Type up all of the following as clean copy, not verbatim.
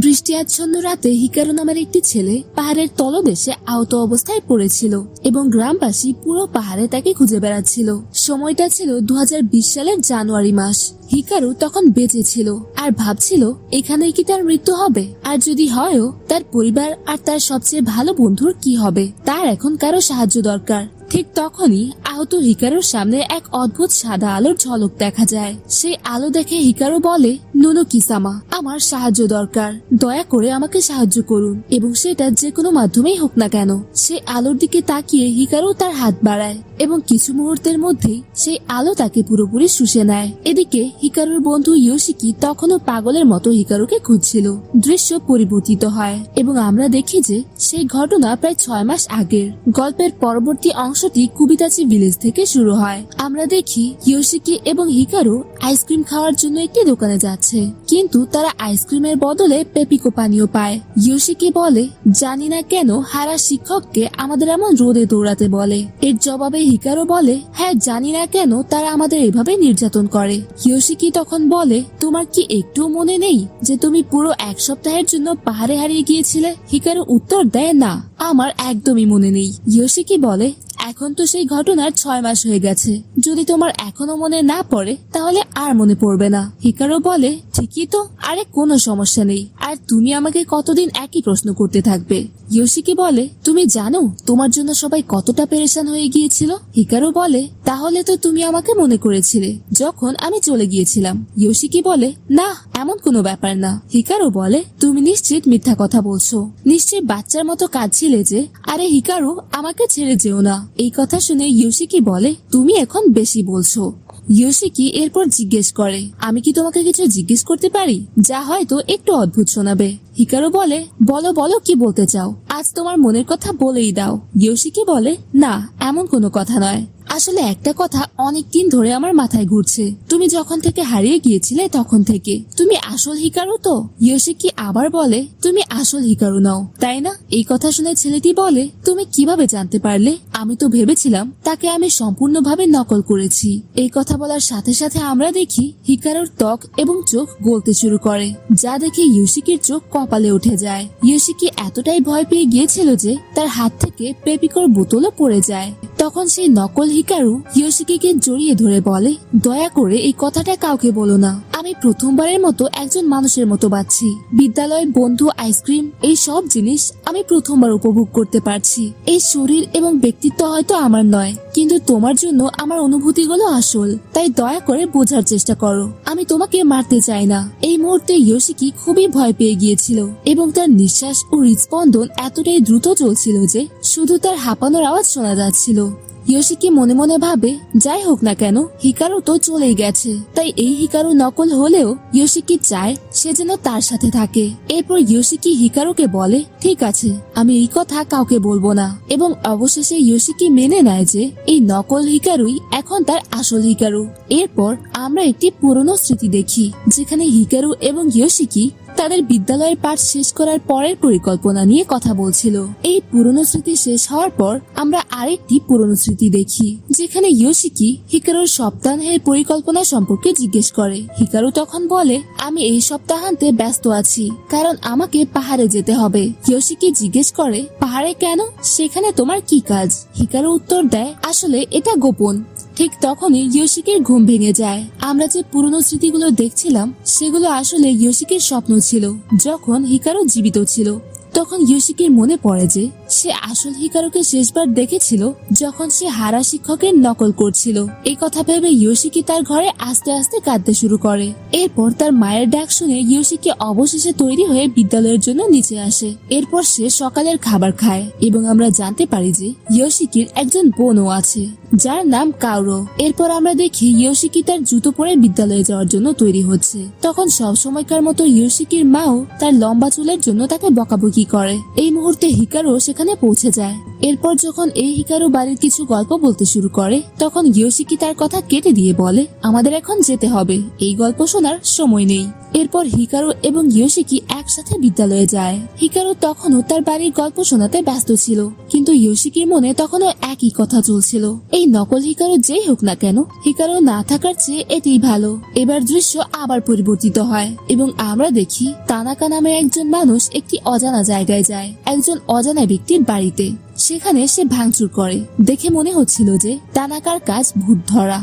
বৃষ্টি আচ্ছন্ন রাতে হিকারু নামের একটি ছেলে পাহাড়ের তলদেশে আহত অবস্থায় পড়েছিল এবং গ্রামবাসী পুরো পাহাড়ে তাকে খুঁজে বেড়াচ্ছিল। সময়টা ছিল 2020 সালের জানুয়ারি মাস। হিকারু তখন বেঁচে ছিল আর ভাবছিল এখানেই কি তার মৃত্যু হবে, আর যদি হয়ও তার পরিবার আর তার সবচেয়ে ভালো বন্ধুর কি হবে। তার এখন কারো সাহায্য দরকার। ঠিক তখনই আহত হিকারুর সামনে এক অদ্ভুত সাদা আলোর ঝলক দেখা যায়। সেই আলো দেখে হিকারু বলে, নুনো কিসামা, আমার সাহায্য দরকার, দয়া করে আমাকে সাহায্য করুন, এবং সেটা যে কোনো মাধ্যমেই হোক না কেন। সেই আলোর দিকে তাকিয়ে হিকারু তার হাত বাড়ায় এবং কিছু মুহূর্তের মধ্যেই সেই আলো তাকে পুরোপুরি শুষে নেয়। এদিকে হিকারুর বন্ধু ইয়োশিকি তখনও পাগলের মতো হিকারুকে খুঁজছিল। দৃশ্য পরিবর্তিত হয় এবং আমরা দেখি যে সেই ঘটনা প্রায় 6 মাস আগের। গল্পের পরবর্তী অংশটি কুবিতাচি ভিলেজ থেকে শুরু হয়। আমরা দেখি ইয়োশিকি এবং হিকারু আইসক্রিম খাওয়ার জন্য একটি দোকানে যাচ্ছে, কিন্তু তারা আইসক্রিমের বদলে পেপিকো পানীয় পায়। ইয়োশিকি বলে, জানি না কেন হারা শিক্ষককে আমাদের এমন রোদে দৌড়াতে বলে। এর জবাবে হিকারু বলে, হ্যাঁ, জানি না কেন তারা আমাদের এভাবে নির্যাতন করে। ইয়োশিকি তখন বলে, তোমার কি একটু মনে নেই যে তুমি পুরো 1 সপ্তাহের জন্য পাহাড়ে হারিয়ে গিয়েছিলে? হিকারু উত্তর দেয়, না, আমার একদমই মনে নেই। ইয়োশিকি বলে, এখন তো সেই ঘটনার 6 মাস হয়ে গেছে। যদি তোমার এখনো মনে না পড়ে তাহলে আর মনে পড়বে না। হিকারু বলে, ঠিকই তো, আরে কোনো সমস্যা নেই, আর তুমি আমাকে কতদিন একই প্রশ্ন করতে থাকবে? ইয়োশিকি বলে, তুমি জানো তোমার জন্য সবাই কতটা পেরেশান হয়ে গিয়েছিল? হিকারু বলে, তাহলে তো তুমি আমাকে মনে করেছিলে যখন আমি চলে গিয়েছিলাম। ইয়োশিকি বলে, না, এমন কোনো ব্যাপার না। হিকারু বলে, তুমি নিশ্চিত মিথ্যা কথা বলছো, নিশ্চয়ই বাচ্চার মতো কাঁদছিলে যে। আরে হিকারু, আমাকে ছেড়ে যেও না। এই কথা শুনে ইয়োশিকি বলে, তুমি এখন বেশি বলছো। ইয়োশিকি এরপর জিজ্ঞেস করে, আমি কি তোমাকে কিছু জিজ্ঞেস করতে পারি, যা হয়তো একটু অদ্ভুত শোনাবে? হিকারু বলে, বলো বলো, কি বলতে চাও, আজ তোমার মনের কথা বলেই দাও। ইয়োশিকি বলে, না, এমন কোনো কথা নয়। আসলে একটা কথা অনেকদিন ধরে আমার মাথায় ঘুরছে। তুমি যখন থেকে হারিয়ে গিয়েছিলে তখন থেকে। তুমি আসল হিকারু তো? ইয়োশিকি আবার বলে, তুমি আসল হিকারু নাও, তাই না? এই কথা শুনে ছেলেটি বলে, তুমি কিভাবে জানতে পারলে? আমি তো ভেবেছিলাম তাকে আমি সম্পূর্ণভাবে নকল করেছি। এই কথা বলার সাথে সাথে আমরা দেখি হিকারুর ত্বক এবং চোখ গলতে শুরু করে, যা দেখে ইয়োশিকির চোখ কপালে উঠে যায়। ইয়োশিকি এতটাই ভয় পেয়ে গিয়েছিল যে তার হাত থেকে পেপিকোর বোতলও পড়ে যায়। তখন সেই নকল হিকারু ইয়োশিকিকে জড়িয়ে ধরে বলে, দয়া করে এই কথাটা কাউকে বলো না। আমি প্রথমবারের মতো একজন মানুষের মতো বাঁচছি। বিদ্যালয়, বন্ধু, আইসক্রিম, এই সব জিনিস আমি প্রথমবার উপভোগ করতে পারছি। এই শরীর এবং ব্যক্তিত্ব হয়তো আমার নয়, কিন্তু তোমার জন্য আমার অনুভূতিগুলো আসল। তাই দয়া করে বোঝার চেষ্টা করো। আমি তোমাকে মারতে চাই না। এই মুহূর্তে ইয়োশিকি খুবই ভয় পেয়ে গিয়েছিল এবং তার নিঃশ্বাস ও হৃদস্পন্দন এতটাই দ্রুত চলছিল যে শুধু তার হাঁপানোর আওয়াজ শোনা যাচ্ছিল। ইয়োশিকি মনে মনে ভাবে, যাই হোক না কেন, হিকারু তো চলেই গেছে, তাই এই হিকারু নকল হলেও ইয়োশিকি চায় সে যেন তার সাথে থাকে। এরপর ইয়োশিকি হিকারুকে বলে, ঠিক আছে, আমি এই কথা কাউকে বলবো না। এবং অবশেষে ইয়োশিকি মেনে নেয় যে এই নকল হিকারুই এখন তার আসল হিকারু। এরপর আমরা একটি পুরনো স্মৃতি দেখি, যেখানে হিকারু এবং ইয়োশিকি তাদের বিদ্যালয়ের পাঠ শেষ করার পরের পরিকল্পনা নিয়ে কথা বলছিল। এই পুরনো স্মৃতি শেষ হওয়ার পর আমরা আরেকটি পুরনো স্মৃতি দেখি, যেখানে ইয়োশিকি হিকারুর সপ্তাহের পরিকল্পনা সম্পর্কে জিজ্ঞেস করে। হিকারু তখন বলে, আমি এই সপ্তাহান্তে ব্যস্ত আছি, কারণ আমাকে পাহাড়ে যেতে হবে। ইয়োশিকি জিজ্ঞেস করে, পাহাড়ে কেন? সেখানে তোমার কি কাজ? হিকারু উত্তর দেয়, আসলে এটা গোপন। ঠিক তখনই ইয়োশিকির ঘুম ভেঙে যায়। আমরা যে পুরনো স্মৃতিগুলো দেখছিলাম সেগুলো আসলে ইয়োশিকির স্বপ্ন ছিল। যখন হিকারু জীবিত ছিল তখন ইয়োশিকির মনে পড়ে যে সে আসল হিকারুকে শেষবার দেখেছিল যখন সে হারা শিক্ষকের নকল করছিল। এই কথা ভেবে ইয়োশিকি তার ঘরে আস্তে আস্তে কাঁদতে শুরু করে। এরপর তার মায়ের ডাক শুনে ইয়োশিকি অবশেষে তৈরি হয়ে বিদ্যালয়ের জন্য নিচে আসে। এরপর সে সকালের খাবার খায় এবং আমরা জানতে পারি যে ইয়োশিকির একজন বোনও আছে, যার নাম কাওরো। এরপর আমরা দেখি ইয়োশিকি তার জুতো পরে বিদ্যালয়ে যাওয়ার জন্য তৈরি হচ্ছে। তখন সব সময়কার মতো ইয়োশিকির মাও তার লম্বা চুলের জন্য তাকে বকাবকি কি করে। এই মুহূর্তে হিকারু সেখানে পৌঁছে যায়। এরপর যখন এই হিকারু বাড়ির কিছু গল্প বলতে শুরু করে তখন ইয়োশিকি তার কথা কেটে দিয়ে বলে, আমাদের এখন যেতে হবে, এই গল্প শোনার সময় নেই। এরপর হিকারু এবং ইয়োশিকি একসাথে বিদ্যালয়ে যায়। হিকারু তখনও তার বাড়ির গল্প শোনাতে ব্যস্ত ছিল, কিন্তু ইয়োশিকির মনে তখনও একই কথা চলছিল। এই নকল হিকারু যেই হোক না কেন, হিকারু না থাকার চেয়ে এটাই ভালো। এবার দৃশ্য আবার পরিবর্তিত হয় এবং আমরা দেখি তানাকা নামে একজন মানুষ একটি অজানা জায়গায় যায়, একজন অজানা ব্যক্তির বাড়িতে। সেখানে সে ভাঙচুর করে। দেখে মনে হচ্ছিল যে তানাকার কাজ ভূত ধরা।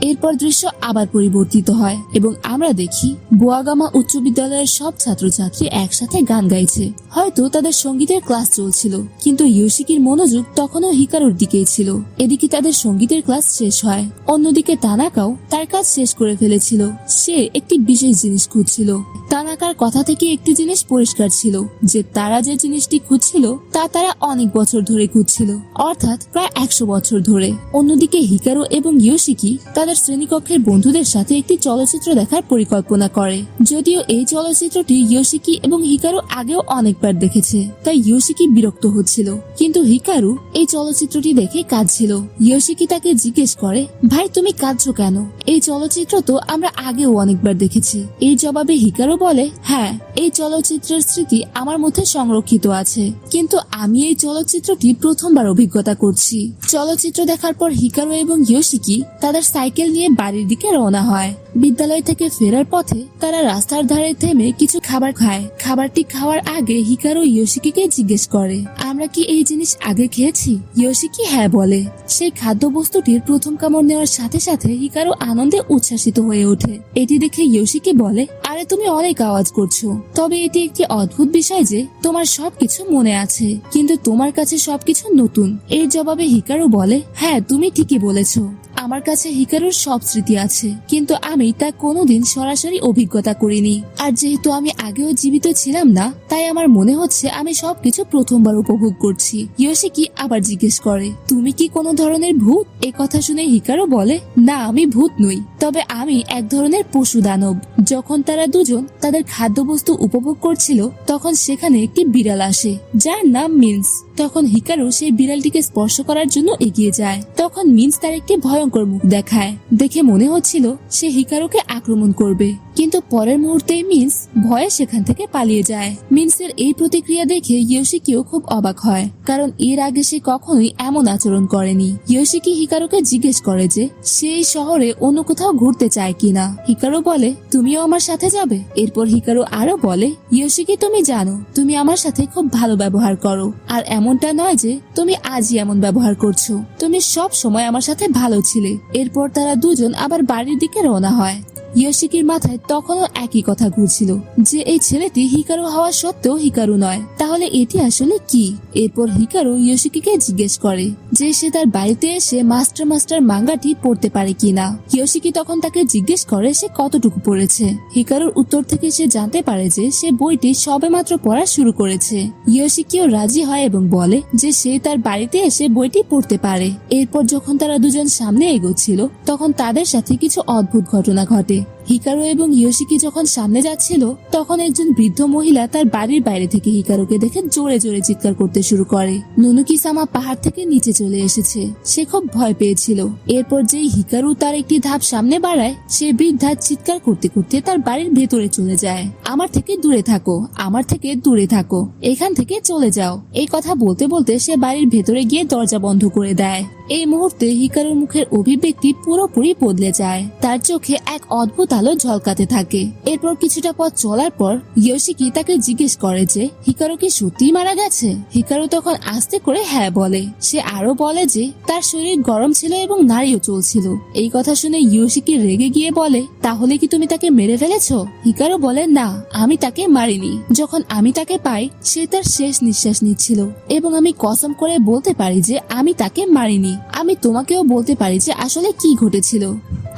এরপর দৃশ্য আবার পরিবর্তিত হয় এবং আমরা দেখি বোয়াগামা উচ্চ বিদ্যালয়ের সব ছাত্রছাত্রী একসাথে গান গাইছে। হয়তো তাদের সঙ্গীতের ক্লাস চলছিল, কিন্তু ইয়োশিকির মনোযোগ তখনও হিকারুর দিকেই ছিল। এদিকে তাদের সঙ্গীতের ক্লাস শেষ হয়, অন্যদিকে তানাকাও তার কাজ শেষ করে ফেলেছিল। সে একটি বিশেষ জিনিস খুঁজছিল। তানাকার কথা থেকে একটি জিনিস পরিষ্কার ছিল যে তারা যে জিনিসটি খুঁজছিল তা তারা অনেক বছর ধরে খুঁজছিল, অর্থাৎ প্রায় 100 বছর ধরে। অন্যদিকে হিকারু এবং ইয়োশিকি তাদের শ্রেণীকক্ষের বন্ধুদের সাথে একটি চলচ্চিত্র দেখার পরিকল্পনা করে। যদিও এই চলচ্চিত্রটি ইয়োশিকি এবং হিকারু আগেও অনেকবার দেখেছে, তাই ইয়োশিকি বিরক্ত হচ্ছিল, কিন্তু হিকারু এই চলচ্চিত্রটি দেখে কাঁদছিল। ইয়োশিকি তাকে জিজ্ঞেস করে, ভাই তুমি কাঁদছো কেন? এই চলচ্চিত্র তো আমরা আগেও অনেকবার দেখেছি। এই জবাবে হিকারু বলে, হ্যাঁ, এই চলচ্চিত্রের স্মৃতি আমার মধ্যে সংরক্ষিত আছে, কিন্তু আমি এই চলচ্চিত্রটি প্রথমবার অভিজ্ঞতা করছি। চলচ্চিত্র দেখার পর হিকারু এবং ইয়োশিকি তাদের সাইকেল নিয়ে বাড়ির দিকে রওনা হয়। বিদ্যালয় থেকে ফেরার পথে তারা রাস্তার ধারে থেমে কিছু খাবার খায়। খাবারটি খাওয়ার আগে হিকারু ইয়োশিকিকে জিজ্ঞেস করে, আমরা কি এই জিনিস আগে খেয়েছি? ইয়োশিকি হ্যাঁ বলে। সেই খাদ্য বস্তুটির প্রথম কামড় নেওয়ার সাথে সাথে হিকারু আনন্দে উচ্ছ্বাসিত হয়ে ওঠে। এটি দেখে ইয়োশিকি বলে, আরে তুমি অনেক আওয়াজ করছো, তবে এটি একটি অদ্ভুত বিষয় যে তোমার সবকিছু মনে আছে, কিন্তু তোমার কাছে সবকিছু নতুন। এর জবাবে হিকারু বলে, হ্যাঁ তুমি ঠিকই বলেছো, আমার কাছে হিকারুর সব স্মৃতি আছে, কিন্তু আমি তা কোনোদিন সরাসরি অভিজ্ঞতা করিনি। আর যেহেতু আমি আগেও জীবিত ছিলাম না, তাই আমার মনে হচ্ছে আমি সবকিছু প্রথমবার উপভোগ করছি। ইয়োশিকি আবার জিজ্ঞেস করে, তুমি কি কোনো ধরনের ভূত? এই কথা শুনে হিকারু বলে, না আমি ভূত নই, তবে আমি এক ধরনের পশু দানব। যখন তারা দুজন তাদের খাদ্যবস্তু উপভোগ করছিল তখন সেখানে একটি বিড়াল আসে যার নাম মিন্স। তখন হিকারু সেই বিড়ালটিকে স্পর্শ করার জন্য এগিয়ে যায়। তখন মিন্স তার একটি ভয়ঙ্কর মুখ দেখায়। দেখে মনে হচ্ছিল সে হিকারুকে আক্রমণ করবে, কিন্তু পরের মুহূর্তে মিন্স ভয়ে সেখান থেকে পালিয়ে যায়। মিন্সের এই প্রতিক্রিয়া দেখে ইয়োশিকিও খুব অবাক হয়, কারণ এর আগে সে কখনোই এমন আচরণ করেনি। ইয়োশিকি হিকারুকে জিজ্ঞেস করে যে সে এই শহরে অন্য কোথাও ঘুরতে চায় কিনা। হিকারু বলে, তুমিও আমার সাথে যাবে? এরপর হিকারু আরো বলে, ইয়োশিকি তুমি জানো তুমি আমার সাথে খুব ভালো ব্যবহার করো, আর এমনটা নয় যে তুমি আজই এমন ব্যবহার করছো, তুমি সব সময় আমার সাথে ভালো ছিলে। এরপর তারা দুজন আবার বাড়ির দিকে রওনা হয়। ইয়োশিকির মাথায় তখনও একই কথা ঘুরছিল যে এই ছেলেটি হিকারু হওয়া সত্ত্বেও হিকারু নয়, তাহলে এটি আসলে কি? এরপর হিকারু ইয়োশিকিকে জিজ্ঞেস করে যে সে তার বাড়িতে এসে মাস্টার মাঙ্গাটি পড়তে পারে কিনা। ইয়োশিকি তখন তাকে জিজ্ঞেস করে সে কতটুকু পড়েছে। হিকারুর উত্তর থেকে সে জানতে পারে যে সে বইটি সবেমাত্র পড়া শুরু করেছে। ইয়োশিকিও রাজি হয় এবং বলে যে সে তার বাড়িতে এসে বইটি পড়তে পারে। এরপর যখন তারা দুজন সামনে এগোচ্ছিল তখন তাদের সাথে কিছু অদ্ভুত ঘটনা ঘটে। হিকারু এবং ইয়োশিকি যখন সামনে যাচ্ছিল তখন একজন বৃদ্ধ মহিলা তার বাড়ির বাইরে থেকে হিকারুকে দেখে জোরে জোরে চিৎকার করতে শুরু করে। নুনুকি-সামা পাহাড় থেকে নিচে চলে এসেছে। সে খুব ভয় পেয়েছিল। এরপর যেই হিকারু তার একটি ধাপ সামনে বাড়ায়, সে বৃদ্ধা চিৎকার করতে করতে তার বাড়ির ভেতরে চলে যায়। আমার থেকে দূরে থাকো, আমার থেকে দূরে থাকো, এখান থেকে চলে যাও। এই কথা বলতে বলতে সে বাড়ির ভেতরে গিয়ে দরজা বন্ধ করে দেয়। এই মুহূর্তে হিকারুর মুখের অভিব্যক্তি পুরোপুরি বদলে যায়। তার চোখে এক অদ্ভুত আলো ঝলকাতে থাকে। এরপর কিছুটা পথ চলার পর ইয়োশিকি তাকে জিজ্ঞেস করে যে হিকারু কি সত্যিই মারা গেছে। হিকারু তখন আস্তে করে হ্যাঁ বলে। সে আরো বলে যে তার শরীর গরম ছিল এবং নাড়িও চলছিল। এই কথা শুনে ইয়োশিকি রেগে গিয়ে বলে, তাহলে কি তুমি তাকে মেরে ফেলেছো? হিকারু বলে, না, আমি তাকে মারিনি। যখন আমি তাকে পাই সে তার শেষ নিঃশ্বাস নিচ্ছিল এবং আমি কসম করে বলতে পারি যে আমি তাকে মারিনি। আমি তোমাকেও বলতে পারি যে আসলে কি ঘটেছিল।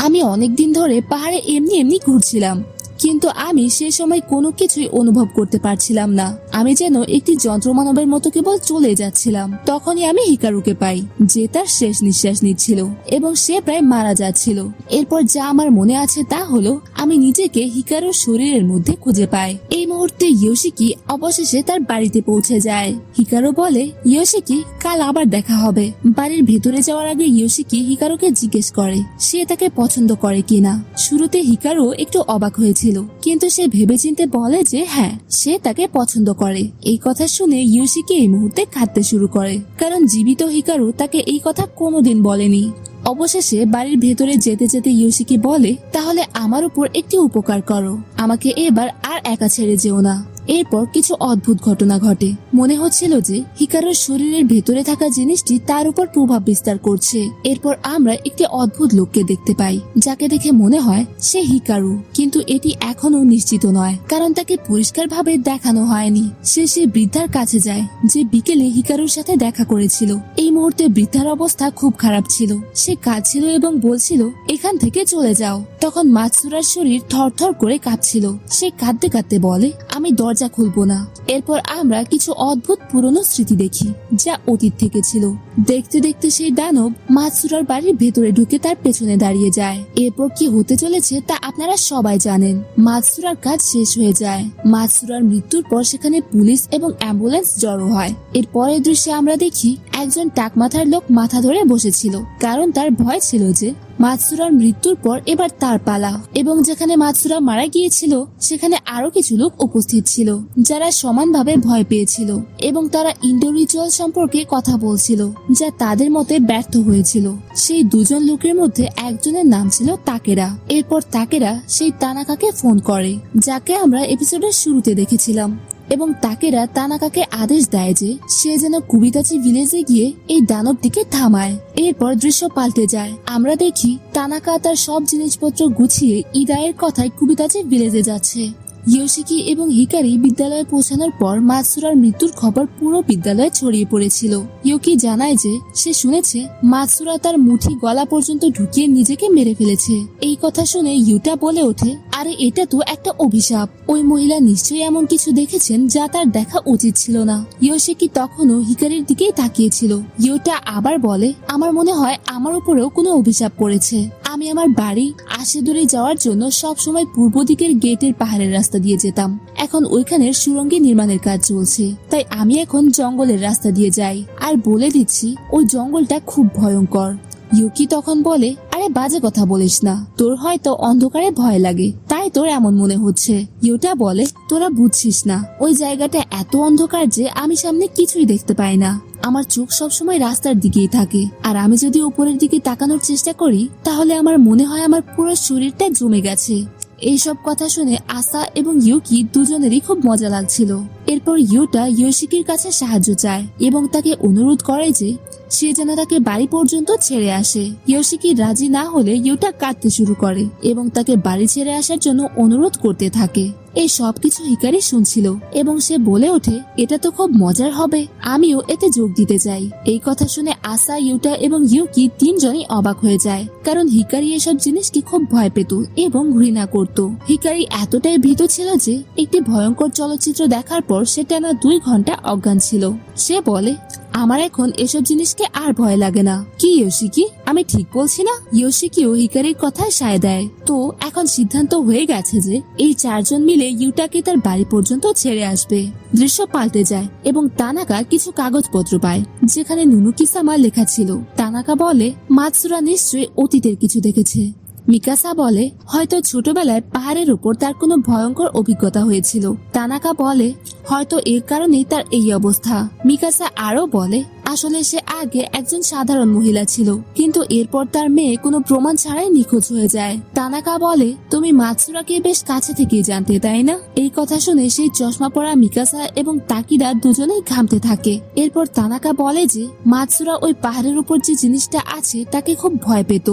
আমি অনেকদিন ধরে পাহাড়ে এমনি ঘুরছিলাম। কিন্তু আমি সে সময় কোনো কিছুই অনুভব করতে পারছিলাম না। আমি যেন একটি যন্ত্রমানবের মতো কেবল চলে যাচ্ছিলাম। তখনই আমি হিকারুকে পাই, যে তার শেষ নিঃশ্বাস নিচ্ছিল এবং সে প্রায় মারা যাচ্ছিল। এরপর যা আমার মনে আছে তা হলো আমি নিজেকে হিকারুর শরীরের মধ্যে খুঁজে পাই। এই মুহূর্তে ইয়োশিকি অবশেষে তার বাড়িতে পৌঁছে যায়। হিকারু বলে, ইয়োশিকি, কাল আবার দেখা হবে। বাড়ির ভেতরে যাওয়ার আগে ইয়োশিকি হিকারুকে জিজ্ঞেস করে সে তাকে পছন্দ করে কিনা। শুরুতে হিকারু একটু অবাক হয়েছিল, কিন্তু সে ভেবেচিন্তে বলে যে হ্যাঁ, সে তাকে পছন্দ করে। এই কথা শুনে ইয়োশিকি এই মুহূর্তে কাঁদতে শুরু করে, কারণ জীবিত হিকারু তাকে এই কথা কোনোদিন বলেনি। অবশেষে বাড়ির ভেতরে যেতে যেতে ইয়োশিকি বলে, তাহলে আমার উপর একটি উপকার করো, আমাকে এবার আর একা ছেড়ে যেও না। এরপর কিছু অদ্ভুত ঘটনা ঘটে। মনে হচ্ছিল যে হিকারুর শরীরের ভেতরে থাকা জিনিসটি তার উপর প্রভাব বিস্তার করছে। এরপর আমরা একটি অদ্ভুত লোককে দেখতে পাই, যাকে দেখে মনে হয় সে হিকারু, কিন্তু এটি এখনো নিশ্চিত নয়, কারণ তাকে পরিষ্কারভাবে দেখানো হয়নি। সে বৃদ্ধার কাছে যায় যে বিকেলে হিকারুর সাথে দেখা করেছিল। এই মুহূর্তে বৃদ্ধার অবস্থা খুব খারাপ ছিল। সে কাঁদছিল এবং বলছিল এখান থেকে চলে যাও। তখন মাতসুরার শরীর থরথর করে কাঁপছিল। সে কাঁদতে কাঁদতে বলে, আমি দরজা খুলবো না। এরপর আমরা কিছু অদ্ভুত পুরনো স্মৃতি দেখি, যা অতীত থেকে ছিল। দেখতে দেখতে সেই দানব মাতসুরার বাড়ির ভেতরে ঢুকে তার পেছনে দাঁড়িয়ে যায়। এরপর কি হতে চলেছে তা আপনারা সবাই জানেন। মাতসুরার কাজ শেষ হয়ে যায়। মাতসুরার মৃত্যুর পর সেখানে পুলিশ এবং অ্যাম্বুলেন্স জড়ো হয়। এর পরের দৃশ্যে আমরা দেখি একজন টাকমাথার লোক মাথা ধরে বসেছিল, কারণ তার ভয় ছিল যে মাতসুরার মৃত্যুর পর এবার তার পালা। এবং যেখানে মাতসুরা মারা গিয়েছিল সেখানে আরো কিছু লোক উপস্থিত ছিল, যারা সমানভাবে ভয় পেয়েছিল এবং তারা ইন্ডো রিচুয়াল সম্পর্কে কথা বলছিল, যা তাদের মতে ব্যর্থ হয়েছিল। সেই দুজন লোকের মধ্যে একজনের নাম ছিল তাকেরা। এরপর তাকেরা সেই তানাকাকে ফোন করে, যাকে আমরা এপিসোডের শুরুতে দেখেছিলাম, এবং তাকেরা তানাকাকে আদেশ দেয় যে সে যেন কুবিতাচি ভিলেজে গিয়ে এই দানবটিকে থামায়। এরপর দৃশ্য পাল্টে যায়। আমরা দেখি তানাকা তার সব জিনিসপত্র গুছিয়ে ইদায়ের কথায় কুবিতাচি ভিলেজে যাচ্ছে। ইয়োশিকি এবং হিকারি বিদ্যালয়ে পৌঁছানোর পর মাতসুরার মৃত্যুর খবর পুরো বিদ্যালয়ে ছড়িয়ে পড়েছিল। ইয়োকি জানায় যে সে শুনেছে মাতসুরা তার মুঠি গলা পর্যন্ত ঢুকিয়ে নিজেকে মেরে ফেলেছে। এই কথা শুনে ইউটা বলে ওঠে, আরে এটা তো একটা অভিশাপ। ওই মহিলা নিশ্চয়ই এমন কিছু দেখেছেন যা তার দেখা উচিত ছিল না। ইয়োশিকি তখনও হিকারির দিকেই তাকিয়েছিল। ইউটা আবার বলে, আমার মনে হয় আমার উপরেও কোনো অভিশাপ পড়েছে। আমি আমার বাড়ি আশেদুরে যাওয়ার জন্য সব সময় পূর্ব দিকের গেটের পাহাড়ের রাস্তা দিয়ে যেতাম। এখন ওইখানের সুড়ঙ্গে নির্মাণের কাজ চলছে, তাই আমি এখন জঙ্গলের রাস্তা দিয়ে যাই। আর বলে দিচ্ছি, ওই জঙ্গলটা খুব ভয়ঙ্কর। ইউকি তখন বলে, আরে বাজে কথা বলিস না, তোর হয়তো অন্ধকারে ভয় লাগে, তাই তোর এমন মনে হচ্ছে। ইউটা বলে, তোরা বুঝছিস না, ওই জায়গাটা এত অন্ধকার যে আমি সামনে কিছুই দেখতে পাই না। আমার চোখ সবসময় রাস্তার দিকেই থাকে, আর আমি যদি উপরের দিকে তাকানোর চেষ্টা করি তাহলে আমার মনে হয় আমার পুরো শরীরটা জমে গেছে। এইসব কথা শুনে আসা এবং ইউকি দুজনেরই খুব মজা লাগছিল। এরপর ইউটা ইয়োশিকির কাছে সাহায্য চায় এবং তাকে অনুরোধ করে যে সে যেন তাকে বাড়ি পর্যন্ত ছেড়ে আসে। ইয়োশিকি রাজি না হলে ইউটা কাঁদতে শুরু করে এবং তাকে বাড়ি ছেড়ে আসার জন্য অনুরোধ করতে থাকে। এই সবকিছু হিকারি শুনছিল এবং সে বলে ওঠে, এটা তো খুব মজার হবে, আমিও এতে যোগ দিতে চাই। এই কথা শুনে আসা, ইউটা এবং ইউকি তিনজনই অবাক হয়ে যায়, কারণ হিকারি এসব জিনিসকে খুব ভয় পেত এবং ঘৃণা করত। হিকারি এতটাই ভীত ছিল যে একটি ভয়ঙ্কর চলচ্চিত্র দেখার পর সে টানা 2 ঘন্টা অজ্ঞান ছিল। সে বলে, আমার এখন এসব জিনিসকে আর ভয় লাগে না। কি ইয়োশিকি, আমি ঠিক বলছি না? ইয়োশিকিও হিকারির কথায় সায় দেয়। তো এখন সিদ্ধান্ত হয়ে গেছে যে এই 4 জন মিলে ইউটাকে তার বাড়ি পর্যন্ত ছেড়ে আসবে। দৃশ্য পাল্টে যায় এবং তানাকা কিছু কাগজপত্র পায়, যেখানে নুনুকি-সামা লেখা ছিল। তানাকা বলে, মাতসুরা নিশ্চয়ই অতীতের কিছু দেখেছে। মিকাসা বলে, হয়তো ছোটবেলায় পাহাড়ের উপর তার কোনো ভয়ঙ্কর অভিজ্ঞতা হয়েছিল। তানাকা বলে, হয়তো এর কারণেই তার এই অবস্থা। মিকাসা আরো বলে, আসলে সে আগে একজন সাধারণ মহিলা ছিল, কিন্তু এরপর তার মেয়ে কোনো প্রমাণ ছাড়াই নিখোঁজ হয়ে যায়। তানাকা বলে, তুমি মাতসুরাকে বেশ কাছে থেকেই জানতে, তাই না? এই কথা শুনে সেই চশমা পরা মিকাসা এবং তাকিরা দুজনেই ঘামতে থাকে। এরপর তানাকা বলে যে মাতসুরা ওই পাহাড়ের উপর যে জিনিসটা আছে তাকে খুব ভয় পেত,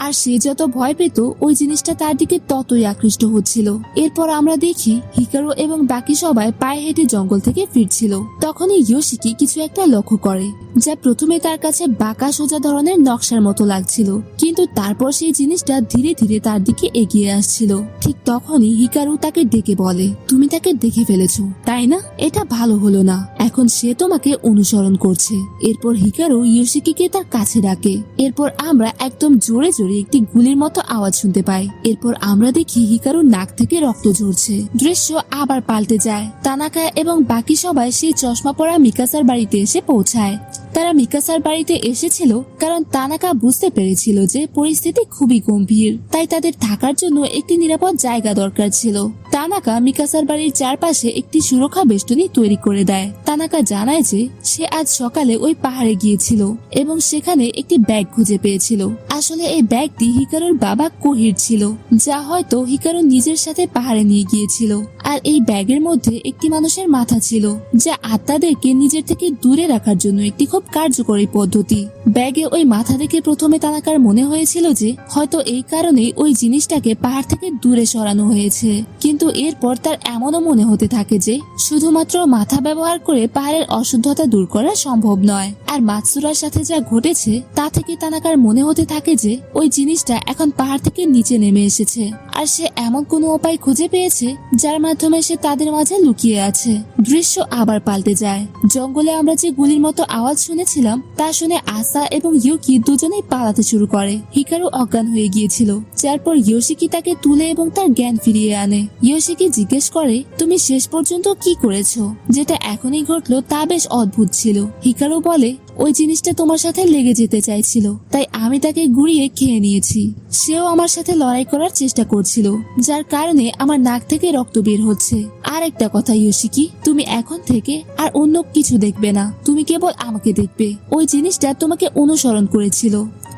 আর সে যত ভয় পেত ওই জিনিসটা তার দিকে ততই আকৃষ্ট হচ্ছিল। এরপর আমরা দেখি হিকারু এবং বাকি সবাই পায়ে হেঁটে জঙ্গল থেকে ফিরছিল, তখনই ইয়োশিকি কিছু একটা লক্ষ্য করে যা প্রথমে তার কাছে বাঁকা সোজা ধরনের নকশার মতো লাগছিল, কিন্তু তারপর সেই জিনিসটা ধীরে ধীরে তার দিকে এগিয়ে আসছিল। ঠিক তখনই হিকারু তাকে ডেকে বলে, তুমি তাকে দেখে ফেলেছো তাই না? এটা ভালো হলো না, এখন সে তোমাকে অনুসরণ করছে। এরপর হিকারু ইয়োশিকিকে তার কাছে ডাকে। এরপর আমরা একদম জোরে জোরে একটি গুলির মতো আওয়াজ শুনতে পাই। এরপর আমরা দেখি হিকারুর নাক থেকে রক্ত ঝরছে। দৃশ্য আবার পাল্টে যায়। তানাকা এবং বাকি সবাই সেই চশমা পরা মিকাসার বাড়িতে এসে পৌঁছায়। তারা মিকাসার বাড়িতে এসেছিল কারণ তানাকা বুঝতে পেরেছিল যে পরিস্থিতি খুবই গম্ভীর, তাই তাদের থাকার জন্য একটি নিরাপদ জায়গা দরকার ছিল। তানাকা মিকাসার বাড়ির চারপাশে একটি সুরক্ষা বেষ্টনী তৈরি করে দেয়। তানাকা জানায় যে সে আজ সকালে ওই পাহাড়ে গিয়েছিল এবং সেখানে একটি ব্যাগ খুঁজে পেয়েছিল। আসলে এই ব্যাগটি হিকারুর বাবা কোহির ছিল, যা হয়তো হিকারু নিজের সাথে পাহাড়ে নিয়ে গিয়েছিল। আর এই ব্যাগের মধ্যে একটি মানুষের মাথা ছিল, যা আত্মাদেরকে নিজের থেকে দূরে রাখার জন্য একটি খুব কার্যকরী পদ্ধতি। ব্যাগে ওই মাথা দেখে প্রথমে তানাকার মনে হয়েছিল যে হয়তো এই কারণেই ওই জিনিসটাকে পাহাড় থেকে দূরে সরানো হয়েছে, কিন্তু এরপর তার এমনও মনে হতে থাকে যে শুধুমাত্র মাথা ব্যবহার করে পাহাড়ের অশুদ্ধতা দূর করা সম্ভব নয়। আর মাতসুরার সাথে যা ঘটেছে তা থেকে তানাকার মনে হতে থাকে যে ওই জিনিসটা এখন পাহাড় থেকে নিচে নেমে এসেছে, আর সে এমন কোনো উপায় খুঁজে পেয়েছে যার মাধ্যমে সে তাদের মাঝে লুকিয়ে আছে। দৃশ্য আবার পাল্টে যায়। জঙ্গলে আমরা যে গুলির মতো আওয়াজ শুনেছিলাম তা শুনে আসা এবং ইউকি দুজনেই পালাতে শুরু করে। হিকারু অজ্ঞান হয়ে গিয়েছিল, যারপর ইয়োশিকি তাকে তুলে এবং তার জ্ঞান ফিরিয়ে আনে। ইয়োশিকি জিজ্ঞেস করে, তুমি শেষ পর্যন্ত কি করেছো? যেটা এখনই ঘটলো তা বেশ অদ্ভুত ছিল। হিকারু বলে, ওই জিনিসটা তোমার সাথে লেগে যেতে চাইছিল, তাই আমি তাকে গুড়িয়ে খেয়ে নিয়েছি। সেও আমার সাথে লড়াই করার চেষ্টা করছিল, যার কারণে আমার নাক থেকে রক্ত বের হচ্ছে। আর একটা কথা ইয়োশিকি, তুমি এখন থেকে আর অন্য কিছু দেখবে না, তুমি কেবল আমাকে দেখবে। ওই জিনিসটা তোমাকে অনুসরণ করেছিল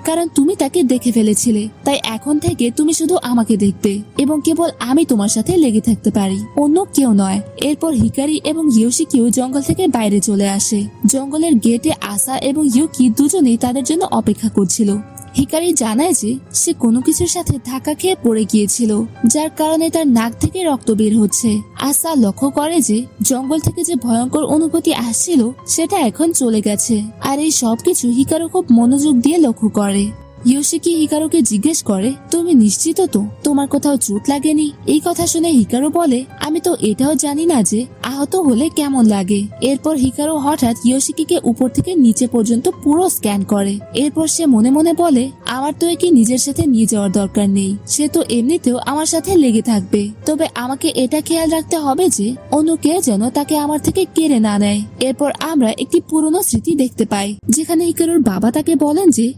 কারণ তুমি তাকে দেখে ফেলেছিলে, তাই এখন থেকে তুমি শুধু আমাকে দেখবে এবং কেবল আমি তোমার সাথে লেগে থাকতে পারি, অন্য কেউ নয়। এরপর হিকারি এবং ইয়োশিকিও জঙ্গল থেকে বাইরে চলে আসে। জঙ্গলের গেটে আসা এবং ইউকি দুজনেই তাদের জন্য অপেক্ষা করছিল। হিকারি জানায় যে সে কোনো কিছুর সাথে ধাক্কা খেয়ে পড়ে গিয়েছিল, যার কারণে তার নাক থেকে রক্ত বের হচ্ছে। আসা লক্ষ্য করে যে জঙ্গল থেকে যে ভয়ঙ্কর অনুভূতি আসছিল সেটা এখন চলে গেছে, আর এই সবকিছু হিকারু খুব মনোযোগ দিয়ে লক্ষ্য করে। ইয়োশিকি হিকারুকে জিজ্ঞেস করে, তুমি নিশ্চিত তো তোমার কোথাও চোট লাগেনি? এই কথা শুনে হিকারু বলে, আমি তো এটাও জানি না যে আহত হলে কেমন লাগে। এরপর হিকারু হঠাৎ ইয়োশিকিকে উপর থেকে নিচে পর্যন্ত পুরো স্ক্যান করে। এরপর সে মনে মনে বলে, আমার তো একে নিজের সাথে নিয়ে যাওয়ার দরকার নেই, সে তো এমনিতেও আমার সাথে লেগে থাকবে। তবে আমাকে এটা খেয়াল রাখতে হবে যে অন্য কেউ যেন তাকে আমার থেকে কেড়ে না নেয়। এরপর আমরা একটি পুরনো স্মৃতি দেখতে পাই, যেখানে হিকারুর বাবা তাকে বলেন যে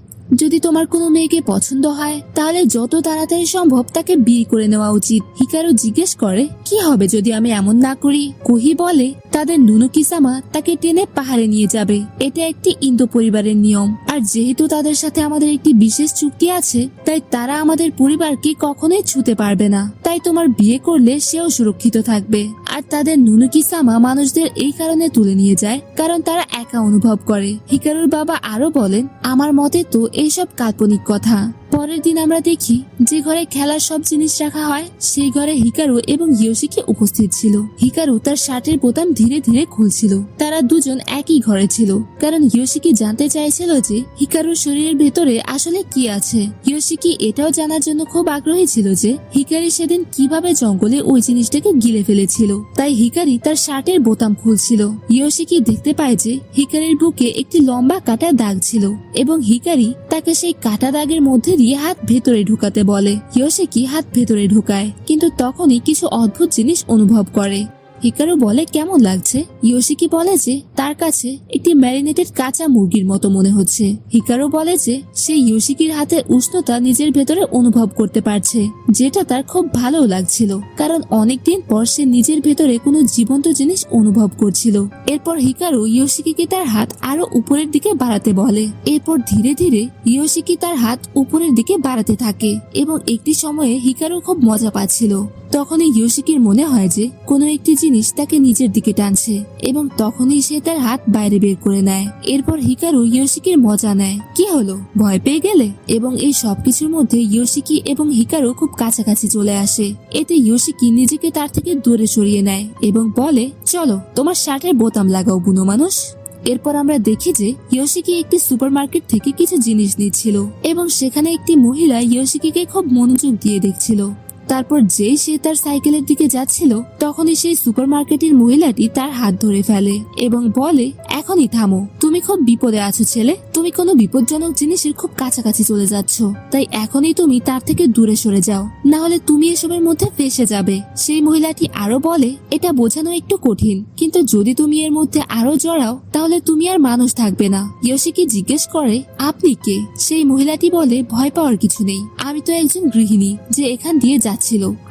যদি তোমার কোনো মেয়েকে পছন্দ হয় তাহলে যত তাড়াতাড়ি সম্ভব তাকে বিয়ে করে নেওয়া উচিত। হিকারু জিজ্ঞেস করে, কি হবে যদি আমি এমন না করি? কোহি বলে, তাদের নুনুকি-সামা তাকে টেনে পাহাড়ে নিয়ে যাবে। এটা একটি ইন্দো পরিবারের নিয়ম, আর যেহেতু তাদের সাথে আমাদের একটি বিশেষ চুক্তি আছে তাই তারা আমাদের পরিবারকে কখনোই ছুঁতে পারবে না। তাই তোমার বিয়ে করলে সেও সুরক্ষিত থাকবে। আর তাদের নুনুকি-সামা মানুষদের এই কারণে তুলে নিয়ে যায় কারণ তারা একা অনুভব করে। হিকারুর বাবা আরো বলেন, আমার মতে তো এইসব কাল্পনিক কথা। পরের দিন আমরা দেখি যে ঘরে খেলার সব জিনিস রাখা হয় সেই ঘরে হিকারু এবং ইয়োশিকি উপস্থিত ছিল। হিকারু তার শার্টের বোতাম ধীরে ধীরে খুলছিল। তারা দুজন একই ঘরে ছিল কারণ ইয়োশিকি জানতে চাইছিল যে হিকারুর শরীরের ভেতরে আসলে কি আছে। ইয়োশিকি এটাও জানার জন্য খুব আগ্রহী ছিল যে হিকারি সেদিন কিভাবে জঙ্গলে ওই জিনিসটাকে গিলে ফেলেছিল, তাই হিকারি তার শার্টের বোতাম খুলছিল। ইয়োশিকি দেখতে পায় যে হিকারির বুকে একটি লম্বা কাটা দাগ ছিল এবং হিকারি তাকে সেই কাটা দাগের মধ্যে দিয়ে হাত ভেতরে ঢুকাতে বলে। ইয়োশিকি হাত ভেতরে ঢুকায়, কিন্তু তখনই কিছু অদ্ভুত জিনিস অনুভব করে। হিকারু বলে, কেমন লাগছে? ইয়োশিকি বলে যে তার কাছে একটি ম্যারিনেটেড কাঁচা মুরগির মতো মনে হচ্ছে। হিকারু বলে যে সে ইয়োশিকির হাতের উষ্ণতা নিজের ভেতরে অনুভব করতে পারছে, যেটা তার খুব ভালো লাগছিল কারণ অনেকদিন পর সে নিজের ভেতরে কোনো জীবন্ত জিনিস অনুভব করছিল। এরপর হিকারু ইয়োশিকিকে তার হাত আরো উপরের দিকে বাড়াতে বলে। এরপর ধীরে ধীরে ইয়োশিকি তার হাত উপরের দিকে বাড়াতে থাকে এবং একটি সময়ে হিকারু খুব মজা পাচ্ছিল। তখনই ইয়োশিকির মনে হয় যে কোনো একটি জিনিস তাকে নিজের দিকে টানছে এবং তখনই সে তার হাত বাইরে বের করে নেয়। এরপর হিকারু ইয়োশিকির মজা নেয়। কি হলো, ভয় পেয়ে গেলে? এবং এই সবকিছুর মধ্যে ইয়োশিকি এবং হিকারু খুব কাছাকাছি চলে আসে। এতে ইয়োশিকি নিজেকে তার থেকে দূরে সরিয়ে নেয় এবং বলে, চলো তোমার শার্টের বোতাম লাগাও বুনো মানুষ। এরপর আমরা দেখি যে ইয়োশিকি একটি সুপারমার্কেট থেকে কিছু জিনিস নিচ্ছিল এবং সেখানে একটি মহিলা ইয়োশিকিকে খুব মনোযোগ দিয়ে দেখছিল। তারপর যেই সে তার সাইকেলের দিকে যাচ্ছিল তখনই সেই সুপারমার্কেটের মহিলাটি তার হাত ধরে ফেলে এবং বলে, এখনই থামো, তুমি খুব বিপদে আছো ছেলে, তুমি কোনো বিপজ্জনক জিনিসের খুব কাছাকাছি চলে যাচ্ছ, তাই এখনই তুমি তার থেকে দূরে সরে যাও, না হলে তুমি এসবের মধ্যে ফেসে যাবে। সেই মহিলাটি আরো বলে, এটা বোঝানো একটু কঠিন, কিন্তু যদি তুমি এর মধ্যে আরো জড়াও তাহলে তুমি আর মানুষ থাকবে না। ইয়োশিকি জিজ্ঞেস করে, আপনি কে? সেই মহিলাটি বলে, ভয় পাওয়ার কিছু নেই, আমি তো একজন গৃহিণী যে এখান দিয়ে যাচ্ছিল।